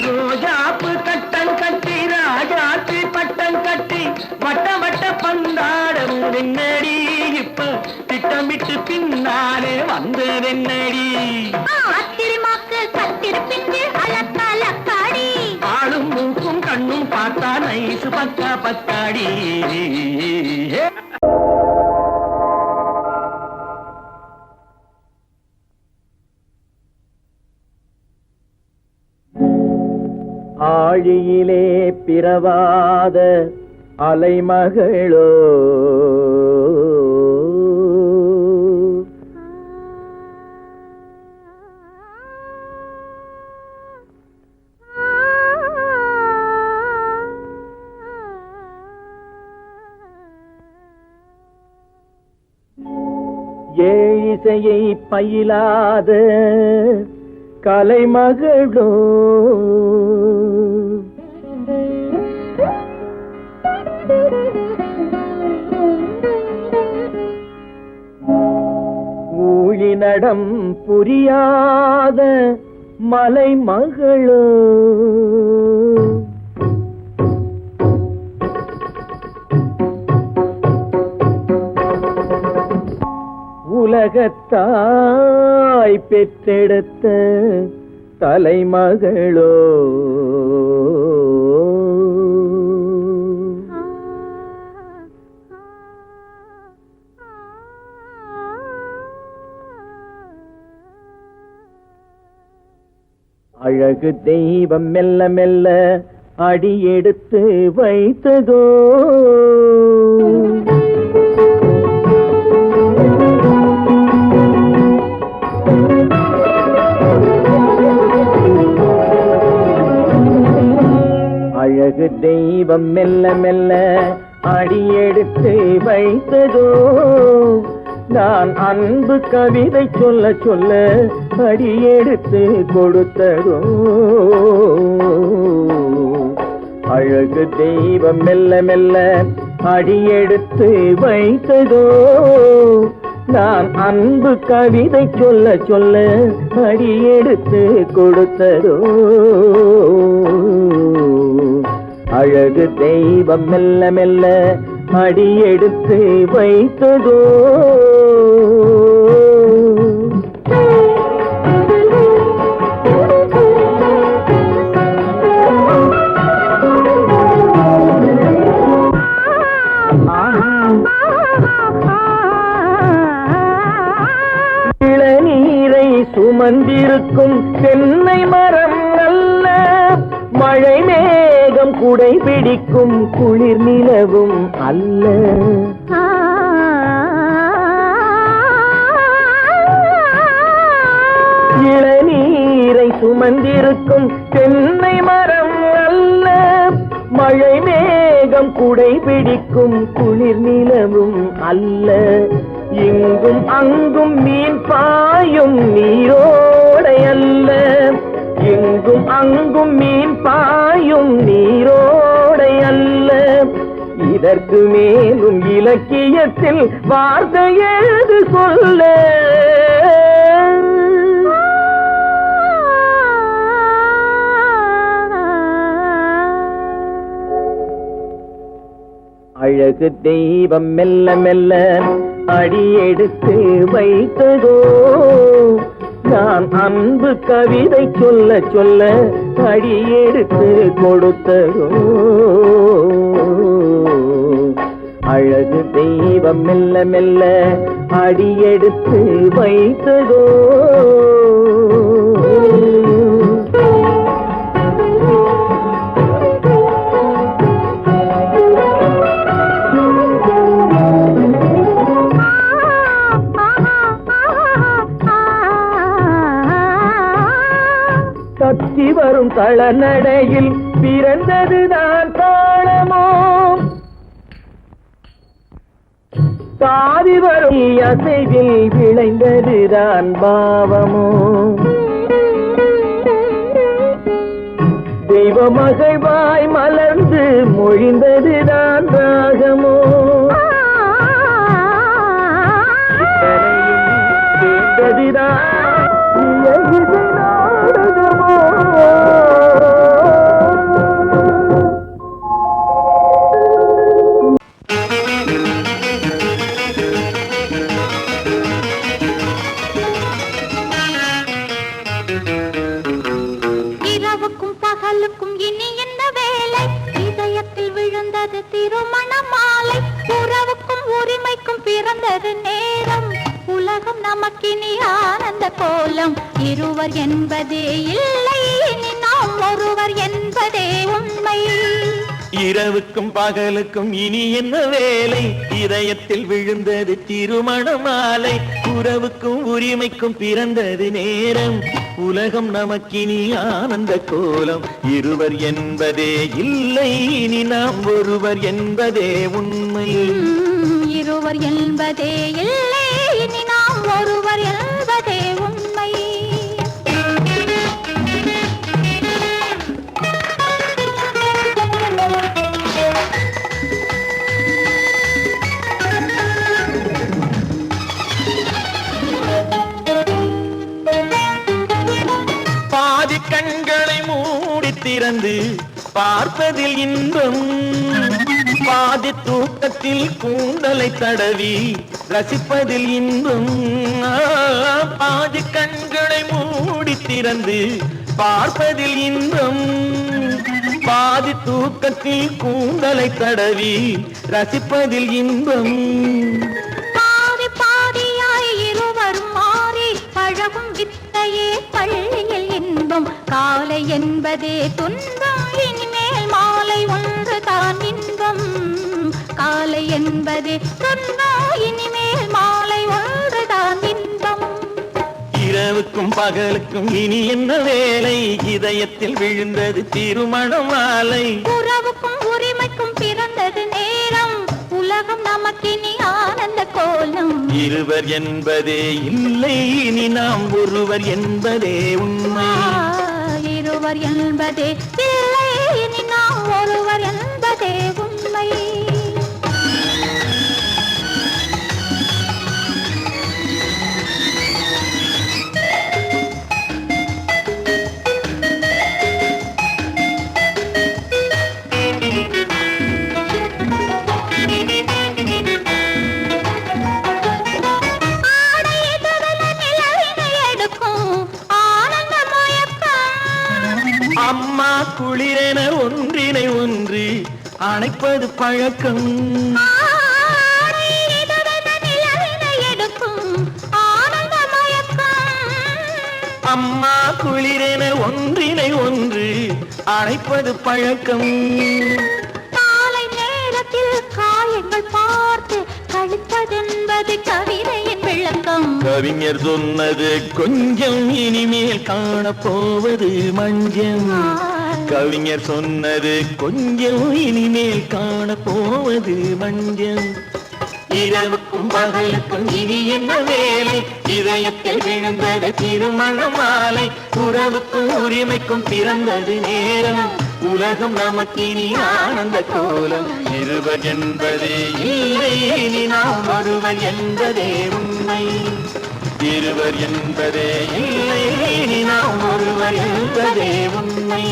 ரோஜாப்பு கட்டம் கட்டி ராஜாத்தி பட்டம் கட்டி வட்ட வட்ட பந்தாடம் என்னடி இப்ப திட்டமிட்டு பின்னாலே வந்ததென்னடி ஆத்திரமாக்கு கத்திருப்பிஞ்சு அலக்காடி. ஆளும் மூக்கும் கண்ணும் பார்த்தா நைசு பக்கா பக்காடி ஆழியிலே பிறவாத அலைமகளோ ஏழிசையை பயிலாத கலைமகளோ ஊழினடம் புரியாத மலைமகளோ உலகத்தாய் பெற்றெடுத்த தலைமகளோ அழகு தெய்வம் மெல்ல மெல்ல அடியெடுத்து வைத்ததோ அழகு தெய்வம் மெல்ல மெல்ல அடியெடுத்து வைத்ததோ நான் அன்பு கவிதை சொல்ல சொல்ல அடியெடுத்து கொடுத்ததோ அழகு தெய்வம் மெல்ல மெல்ல அடியெடுத்து வைத்ததோ நான் அன்பு கவிதை சொல்ல சொல்ல அடியெடுத்து கொடுத்ததோ அழகு தெய்வம் மெல்ல மெல்ல அடியெடுத்து வைத்ததோ இளநீரை சுமந்திருக்கும் தென்னை மரம் அல்ல மழை மேகம் குடை பிடிக்கும் குளிர் நிலவும் அல்ல. இளநீரை சுமந்திருக்கும் தென்னை மரம் அல்ல. மழை மேகம் குடை பிடிக்கும் குளிர் நிலவும் அல்ல. இங்கும் அங்கும் மீன் பாயும் நீரோடை அல்ல. இங்கும் அங்கும் மீன் பாயும் நீரோடை அல்ல. இதற்கு மேலும் இலக்கியத்தில் வார்த்தை ஏது சொல்ல? அழகு தெய்வம் மெல்ல மெல்ல அடியெடுத்து வைத்ததோ. நான் அன்பு கவிதை சொல்ல சொல்ல அடியெடுத்து கொடுத்ததோ. அழகு தெய்வம் மெல்ல மெல்ல அடியெடுத்து வைத்ததோ. தத்தி வரும் தளநடையில் பிறந்ததுதான் தாளமோ. தாவி வரும் அசைவில் விளைந்ததுதான் பாவமோ. தெய்வ மகிழ்வாய் மலர்ந்து மொழிந்ததுதான் ராகமோ. கேட்டதுதான் இரவுக்கும் பகலுக்கும் இனி என்ன வேலை? இதயத்தில் விழுந்தது திருமண மாலை. உறவுக்கும் உரிமைக்கும் பிறந்தது நேரம். உலகம் நமக்கினி ஆனந்த கோலம். இருவர் என்பதே இல்லை, இனி நாம் ஒருவர் என்பதே உண்மை. இரவுக்கும் பகலுக்கும் இனி என்ன வேலை? இதயத்தில் விழுந்தது திருமண மாலை. உறவுக்கும் உரிமைக்கும் பிறந்தது நேரம். உலகம் நமக்கினி ஆனந்த கோலம். இருவர் என்பதே இல்லை, இனி நாம் ஒருவர் என்பதே உண்மை. இருவர் என்பதே இல்லை, இனி நாம் ஒருவர் என்பதே உண்மை. பாதி கண்களை மூடி திறந்து பார்ப்பதில் இன்பம். பாதி தூக்கத்தில் கூந்தலை தடவி ரசிப்பதில் இன்பம். பாதி கண்களை மூடி திறந்து பார்ப்பதில் இன்பம். பாதி தூக்கத்தில் கூந்தலை தடவி ரசிப்பதில் இன்பம். பாதி பாதியாய் இருவரும் மாறி பழகும் வித்தையே பள்ளியில் இன்பம். காலை என்பதே துன்பம், இனிமேல் மாலை ஒன்று தான் இன்பம். காலை என்பதே துன்பம், இனிமேல் மாலை ஒன்று தான் இன்பம். இரவுக்கும் பகலுக்கும் இனி என்ன வேலை? இதயத்தில் விழுந்தது திருமண மாலை. உறவுக்கும் உரிமைக்கும் பிறந்தது நேரம். உலகம் நமக்கினி ஆனந்த கோலம். இருவர் என்பதே இல்லை, இனி நாம் ஒருவர் என்பதே உண்மை. இருவர் என்பதே இல்லை, இனி நாம் ஒருவர் என்பதே உண்மை. அம்மா குளிரென ஒன்றினை ஒன்று அணைப்பது பழக்கம். அம்மா குளிரென ஒன்றினை ஒன்று அணைப்பது பழக்கம். காலை நேரத்தில் காயங்கள் பார்த்து கழிப்பதென்பது கவிதையின் விளக்கம். கவிஞர் சொன்னது கொஞ்சம், இனிமேல் காணப்போவது மஞ்சம். கவிஞர் சொன்னது கொஞ்சம், இனிமேல் காணப்போவது மஞ்சம். இரவுக்கும் பகலுக்கும் இனி என்ன வேலை, இதயத்தில் விழுந்தது திருமண மாலை. உறவுக்கும் உரிமைக்கும் பிறந்தது நேரம், உலகம் நமக்கினி ஆனந்த கோலம். இருவர் என்பதே இல்லை, இனி நாம் ஒருவர் என்பதே உண்மை. இருவர் என்பதே இல்லை, இனி நாம் ஒருவர் என்பதே உண்மை.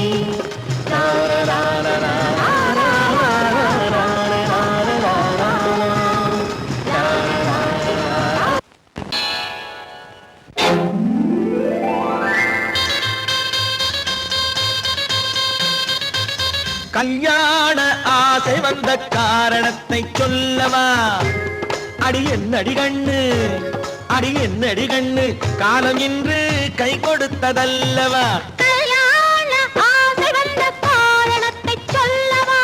கல்யாண ஆசை வந்த காரணத்தை சொல்லவா? அடி என்னடி கண்ணு, அடி என்னடி கண்ணு, காலம் இன்று கை கொடுத்ததல்லவா? கல்யாண ஆசை வந்த காரணத்தை சொல்லவா?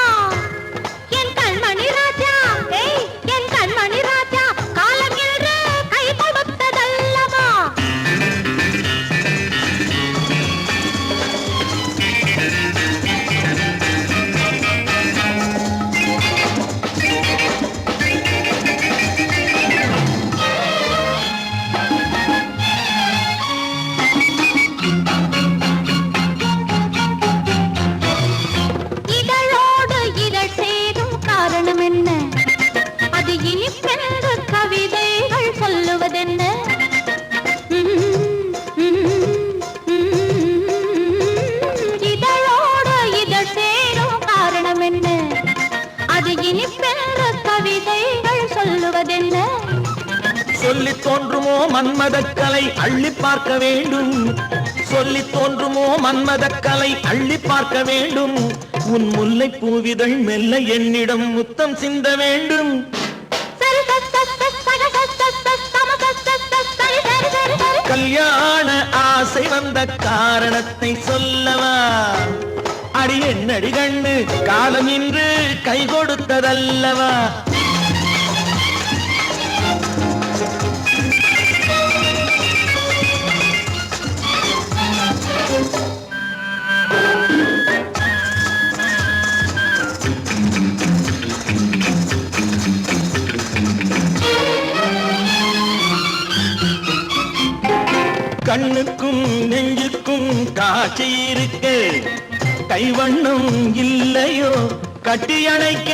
என் கண்மணி ராஜா, என் கண்மணி ராஜா, காலம் என்று கை கொடுத்ததல்லவா? சொல்லி தோன்றுமோ மன்மதக்கலை அள்ளி பார்க்க வேண்டும். சொல்லி தோன்றுமோ மன்மதக்கலை அள்ளி பார்க்க வேண்டும். உன் முல்லை பூவிதழ் மெல்ல என்னிடம் முத்தம் சிந்த வேண்டும். கல்யாண ஆசை வந்த காரணத்தை சொல்லவா? அடி என்னடி கண்ணு, காலம் இன்று கை கொடுத்ததல்லவா? கண்ணுக்கும் நெஞ்சுக்கும் காட்சி இருக்க, கைவண்ணம் இல்லையோ கட்டி அணைக்க?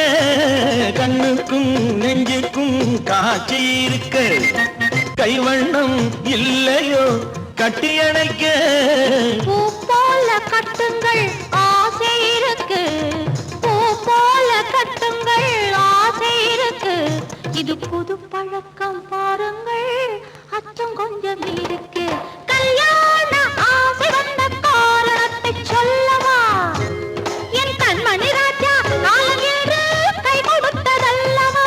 கண்ணுக்கும் நெஞ்சுக்கும் காட்சி இருக்க, கைவண்ணம் இல்லையோ கட்டி அணைக்க? பூ போல கட்டுங்கள் ஆசை இருக்கு, பூ போல கட்டுங்கள் ஆசை இருக்கு. இது புது பழக்கம் பாருங்கள், அச்சம் கொஞ்சம் இருக்கு. கல்யாண ஆசை வந்த காரணத்தை சொல்லவா? என் கண்மணி ராஜா, காலம் என்று கை கொடுத்ததல்லவா?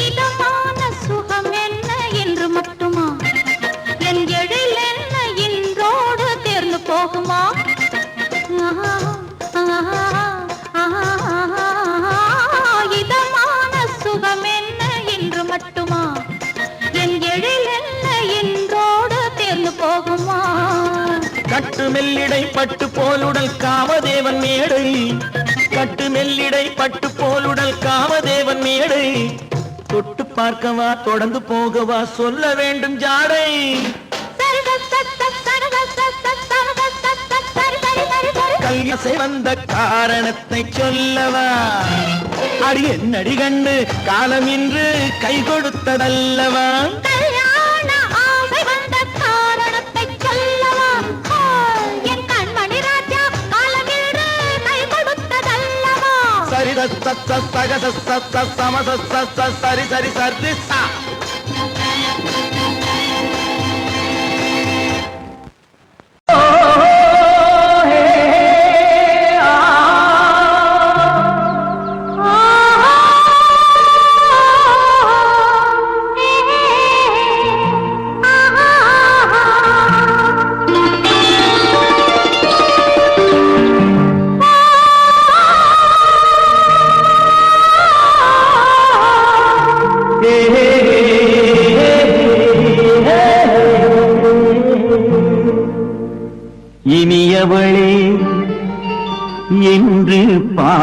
இதமான சுகம் என்ன என்று மட்டுமா? என் எழில் என்ன என்றோடு தேர்ந்து போகுமா? கட்டு மெல்லிடை பட்டு போலுடல் காமதேவன் மேடை, கட்டு மெல்லிடை பட்டு போலுடல் காமதேவன் மேடை. தொட்டு பார்க்கவா தொடர்ந்து போகவா சொல்ல வேண்டும் ஜாடை. கல்யாசை வந்த காரணத்தை சொல்லவா? அடி என்னடி கண்டு, காலம் இன்று கை கொடுத்ததல்லவா? கல்யாண ஆசை வந்த காரணத்தை சொல்லவா? என் கண்மணி ராஜா, காலம் என்று கை கொடுத்ததல்லவா? சரி சரி சரி சரி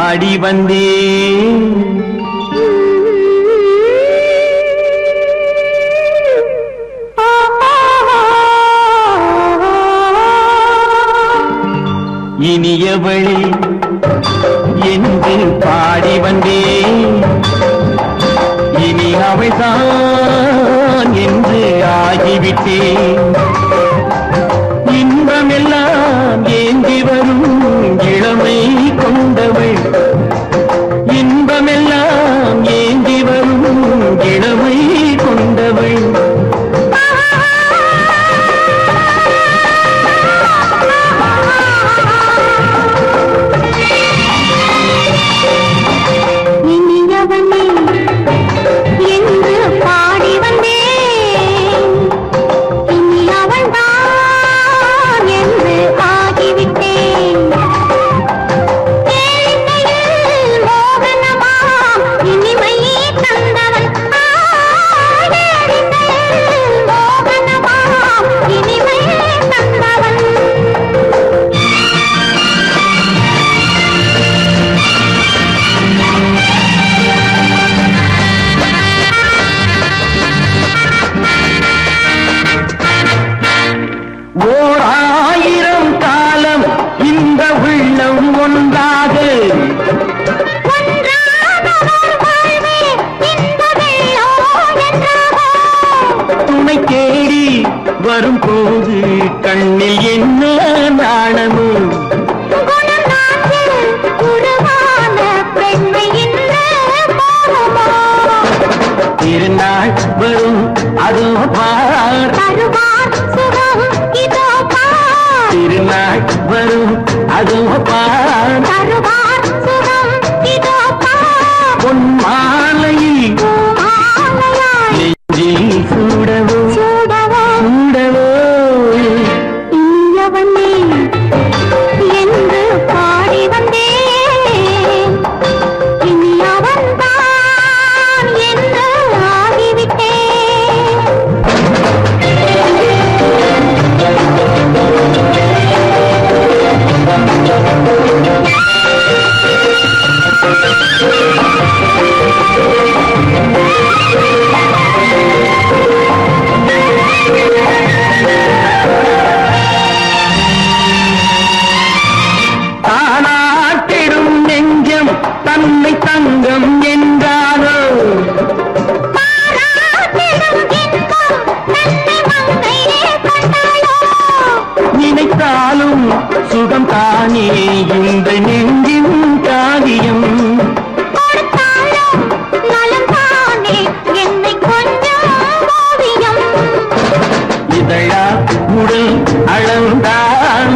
பாடி வந்தேன். இனியவளே என்று பாடி வந்தேன். இனி அவள்தான் என்று ஆகிவிட்டேன். இன்பமெல்லாம் ஏந்தி வரும் இளமை கொண்டவள். இன்பமெல்லாம் ஏந்தி வரும் இளமை கொண்டவள். இனியவனே என்று பாடி வந்தேன். இனி அவள்தான் என்று ஆகிவிட்டேன். கேளிக்கையில் மோகனமாம் இனிமை தந்தவன். கேளிக்கையில் மோகனமாம் இனிமை தந்தவன். ஓர் 1000 காலம் இந்த உள்ளம் ஒன்றாக துணை தேடி வரும்போது கண்ணில் என்ன நாணமும். திருநாள் வரும் அதோ பார். திருநாள் வரும் அதோ பார். பொன் மாலையில் நெஞ்சில் சூடவோ சூடவோ. இனியவனே என்று பாடி வந்தேன். இனி அவன்தான் என்று ஆகிவிட்டேன். தானாட்டிடும் நெஞ்சம் தன்னை தங்கம் என்றானோ. நினைத்தாலும் சுகம் தானே இந்த நெஞ்சின் காரியம். இதழா உடல் அளந்தான்.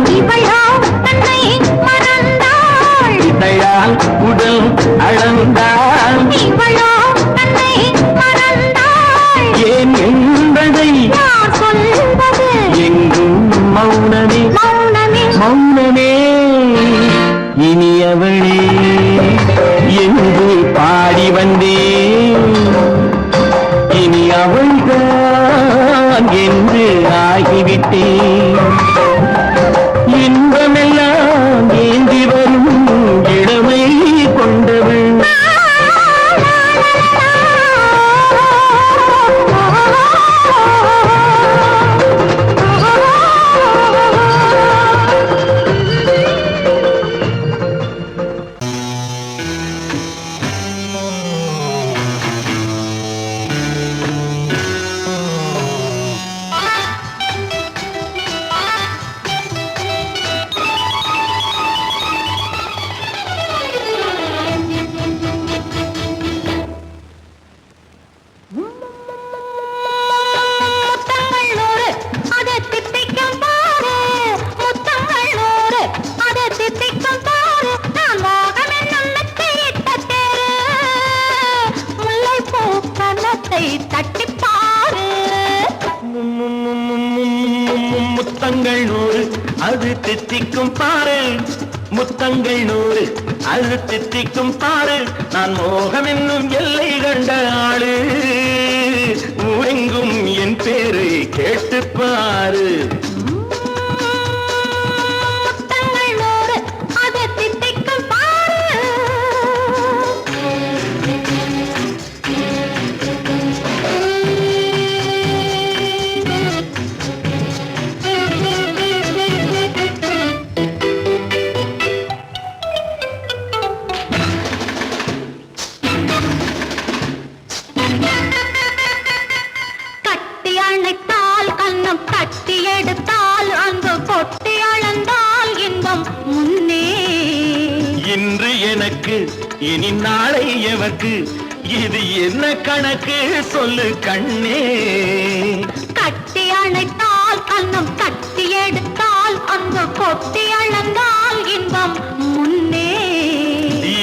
இதழால் உடல் அளந்தான். ஏன் என்பதை எங்கும் மௌனமே மௌனமே. இனியவளே என்று பாடி வந்தேன். இனி அவள்தான் என்று ஆகிவிட்டேன். இன்பமெல்லாம் ஏந்தி வரும் இளமை கொண்டவள். முத்தங்கள் 100 அது தித்திக்கும் பாரு. முத்தங்கள் 100 அது தித்திக்கும் பாரு. நான் மோகம் என்னும் எல்லை கண்ட ஆளு. ஊரெங்கும் என் பேரை கேட்டு பாரு. முத்தங்கள் 100 அது தித்திக்கும் பாரு. அணைத்தால் கண்ணம் தட்டி எடுத்தால் அன்பு கொட்டி அளந்தால் இன்பம் முன்னே. இன்று எனக்கு இனி நாளை எவர்க்கு இது என்ன கணக்கு சொல்லு கண்ணே. கட்டி அணைத்தால் கண்ணம் தட்டி எடுத்தால் அன்பு கொட்டி அளந்தால் இன்பம் முன்னே.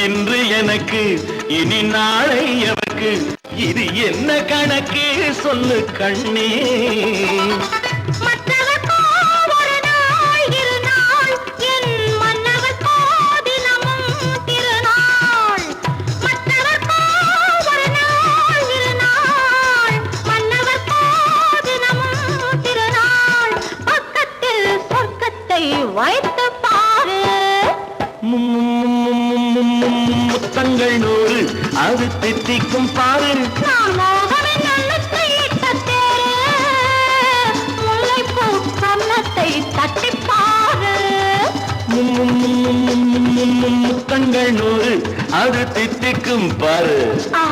இன்று எனக்கு இனி நாளை எவர்க்கு இது என்ன கணக்கு சொல்லு கண்ணே. மற்றவர்க்கோ ஒரு நாள் இரு நாள் என் மன்னவர்க்கோ தினமும் திருநாள். மற்றவர்க்கோ ஒரு நாள் இரு நாள் மன்னவர்க்கோ தினமும் திருநாள். பக்கத்தில் சொர்க்கத்தை வைத்து பாரு. முத்தங்கள் நூறு அது தித்திக்கும் பாரு. நான் மோகனின் எண்ணத்தை இட்ட தேரு. முல்லைப்பூ கன்னத்தை தட்டிப் பாரு. முத்தங்கள் நூறு அது தித்திக்கும் பாரு. ஆ.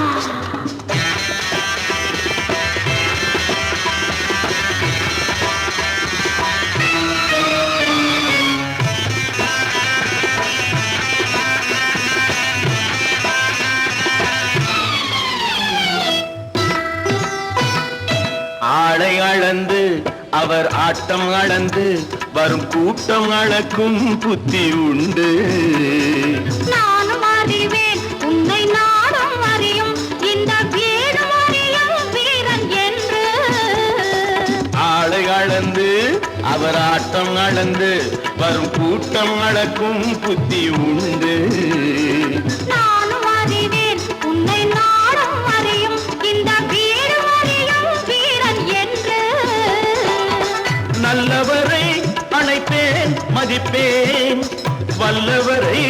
ஆளை அளந்து அவர் ஆட்டம் அளந்து வரும் கூட்டம் அளக்கும் புத்தி உண்டு. நானும் அறிவேன் உன்னை நானும் அறியும் இந்த வீடும் அறியும் வீரன் என்று. ஆளை அளந்து அவர் ஆட்டம் அளந்து வரும் கூட்டம் அளக்கும் புத்தி உண்டு. நானும் அறிவேன் உன்னை நானும் அறியும் இந்த வீடும் அறியும் வீரன் என்று. நல்லவரை அணைப்பேன் மதிப்பேன் வல்லவரை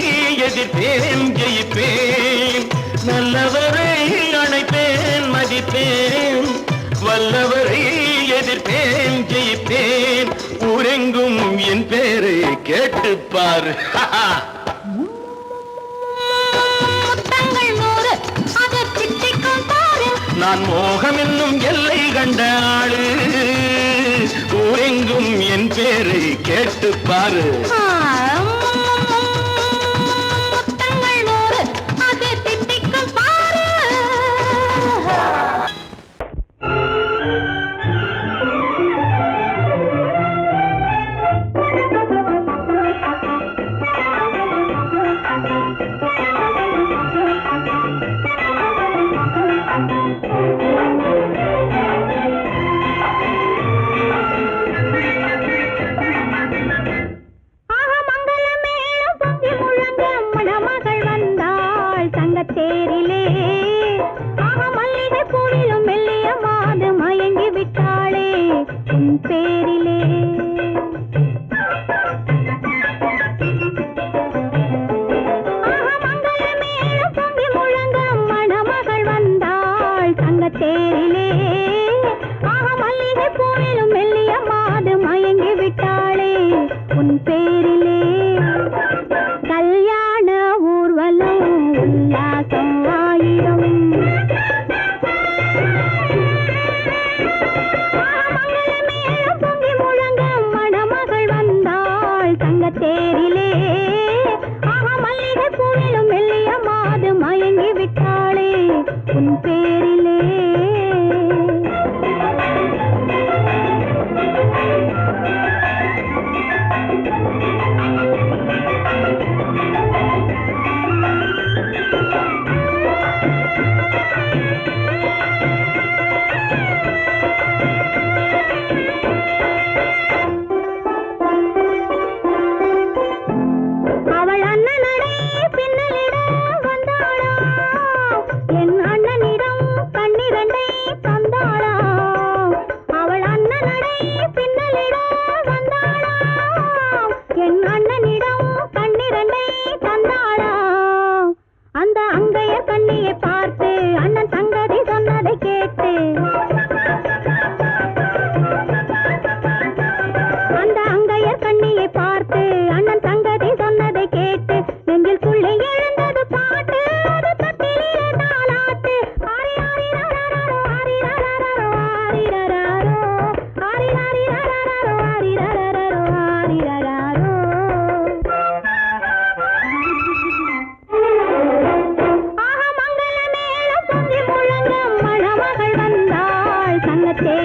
எதிர்ப்பேன் ஜெயிப்பேன். நல்லவரை அணைப்பேன் மதிப்பேன் வல்லவரை எதிர்ப்பேன் ஜெயிப்பேன். ஊரெங்கும் என் பேரை கேட்டுப்பார். முத்தங்கள் நூறு அது திட்டிக்கும் பாரு. நான் மோகம் என்னும் எல்லை கண்ட ஆளு. ஊரெங்கும் என் பேரை கேட்டுப்பாரு. முத்தங்கள் நூறு அது திட்டிக்கும் பாரு. தேரிலே ஆக மல்லிகை பூவிலும் மெல்லிய மாது மயங்கி விட்டாளே உன் பேரிலே. ஆக மங்கள மேளம் பொங்கி முழங்க மணமகள் வந்தாள் தங்க தேரிலே. ஆக மல்லிகை பூவிலும் மெல்லிய மாது மயங்கி விட்டாளே உன் பேரிலே. கல்யாண ஊர்வலம் உல்லாசம் ஆயிரம். மங்கள மேளம் பொங்கி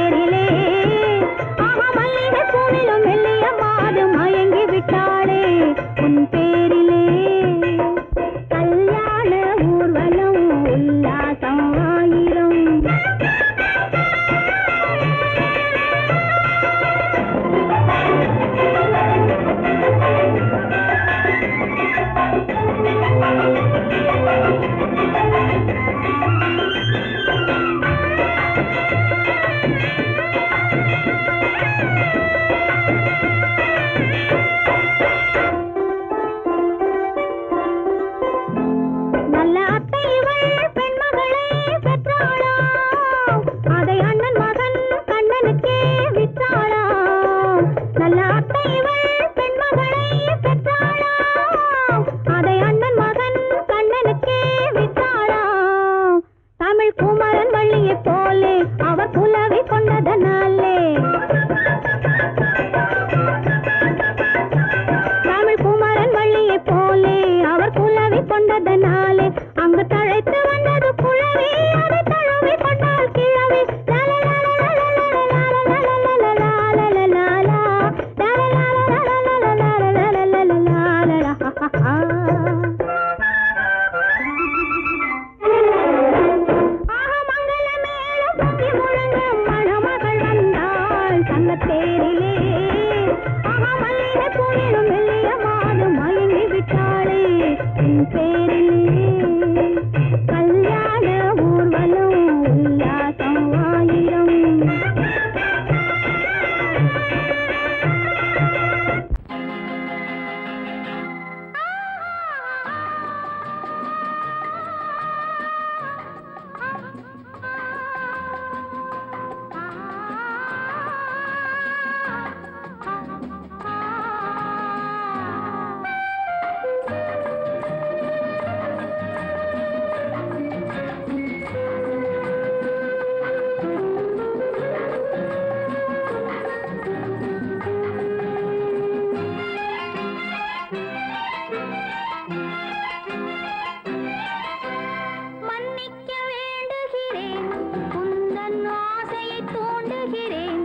தேரிலே ஆஹா மல்லிகை பூவிலும் மெல்லிய மாது மயங்கி விட்டாளே உன் பேரிலே கல்யாண ஊர்வலம் உல்லாசம் ஆயிரம் நல்ல அத்தை இவள் பெண்மகளை பெற்றாளாம் அதை அண்ணன் மகன் கண்ணனுக்கே விற்றாளாம் நல்ல அத்தை இவள் பெண்மகளை பெற்றாளாம் அதை அண்ணன் மகன் கண்ணனுக்கே விற்றாளாம் தமிழ் குமரன் வள்ளியைப் போலே அவர் புலவி கொண்டதனாலே தமிழ் குமரன் வள்ளியைப் போலே அவர் புலவி கொண்டதனாலே அங்கு தழைத்து வந்தது புலவி அதை தழுவி கொண்டால் கிழவி மணமகள் வந்தாள் தங்கத்தேரிலே ஆஹா மல்லிகை பூவிலும் மெல்லிய மாது மயங்கி விட்டாளே உன் பேரிலே கல்யாண ஊர்வலம் உல்லாசம் ஆயிரம் மன்னிக்க வேண்டுகிறேன் உந்தன் ஆசையை தூண்டுகிறேன்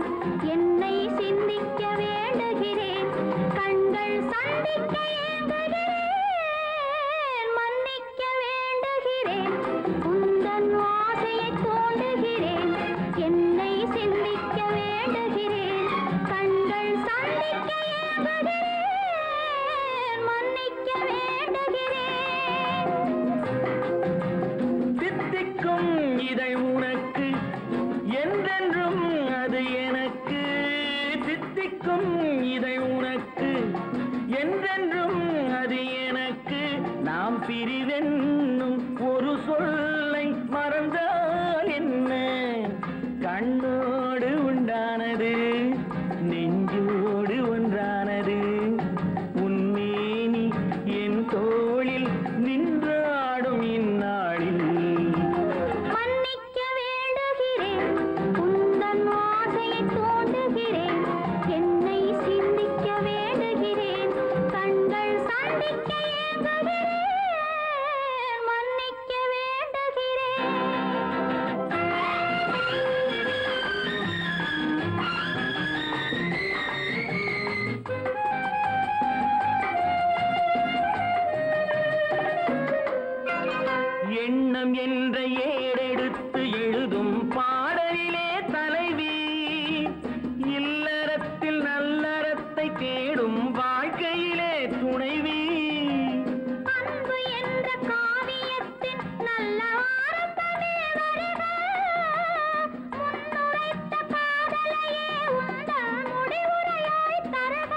என்னை சிந்திக்க வேண்டுகிறேன் கண்கள் சந்திக்க ஏங்குகிறேன் மன்னிக்க வேண்டுகிறேன் உந்தன் ஆசையை தூண்டுகிறேன் என்னை சிந்திக்க வேண்டுகிறேன் கண்கள் சந்திக்க ஏங்குகிறேன் மன்னிக்க வேண்டுகிறேன் தித்திக்கும் இதை உனக்கு என்றென்றும் அது எனக்கு தித்திக்கும் இதை உனக்கு என்றென்றும் அது எனக்கு நாம் பிரிவென்னும் ஒரு சொல்லை மறந்தால் என்ன கண்ணோடு உண்டானது நெஞ்சோடு ஒன்றானது உன்மேனி என் தோளில் நின்றாடும் இந்நாளில் மன்னிக்க வேண்டுகிறேன் உந்தன் ஆசையை தூண்டுகிறேன் என்னை சிந்திக்க வேண்டுகிறேன் கண்கள் சந்திக்க ஏங்குகிறேன் மன்னிக்க வேண்டுகிறேன் எண்ணம் என்ற ஏடெடுத்து எழுதும் பாடலிலே தலைவி இல்லறத்தில் நல்லறத்தை தேடும் வாழ்க்கையிலே துணைவி அன்பு என்ற காவியத்தின் நல்ல வார்த்தமே வருக முன்னுரைத்த காதலையே உந்தன் முடிவுரையாய் தருக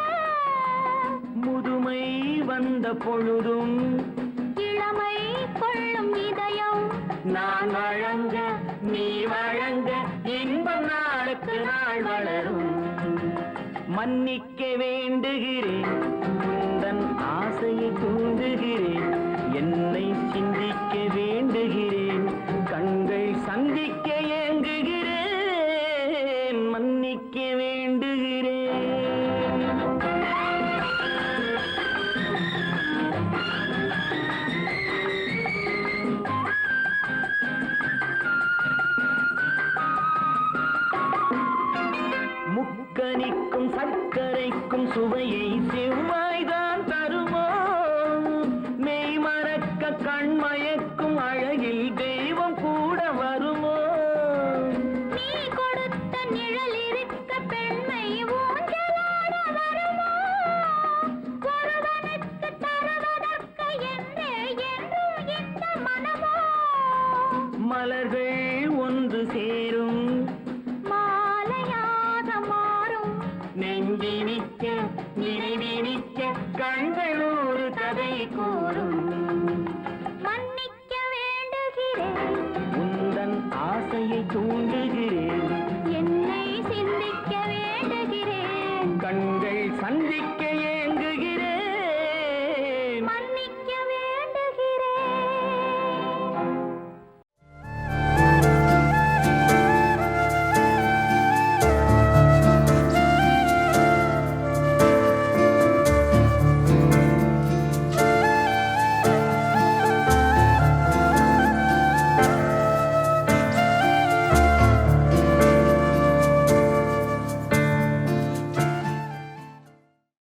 முதுமை வந்த பொழுதும் இளமை கொள்ளும் இதயம் நான் வழங்க நீ வழங்க இன்பம் நாளுக்கு நாள் வளரும் மன்னிக்க வேண்டுகிறேன் உந்தன் ஆசையை தூண்டுகிறேன் என்னை சிந்திக்க வேண்டுகிறேன் கண்கள் சந்திக்க ஏங்குகிறேன் மன்னிக்க வேண்டுகிறேன் முக்கனிக்கும் சர்க்கரைக்கும் சுவையை செவ்வாய்தான் தருமோ மெய் மறக்க கண்மயக்கும் அழகில் தெய்வம் கூட வருமோ நீ கொடுத்த நிழல் இருக்க பெண்மை ஊஞ்சலாட வருமோ ஒருவனுக்கு தருவதற்கு என்றே என்றும் இந்த மனமோ மலர்கள் ஒன்று சேரும் மாலையாக மாறும் நெஞ்சினிக்க நினைவினிக்க கண்கள் ஒரு கதை கூறும் மன்னிக்க வேண்டுகிறேன் உந்தன் ஆசையை தூண்டுகிறேன் என்னை சிந்திக்க வேண்டுகிறேன் கண்கள் சந்திக்க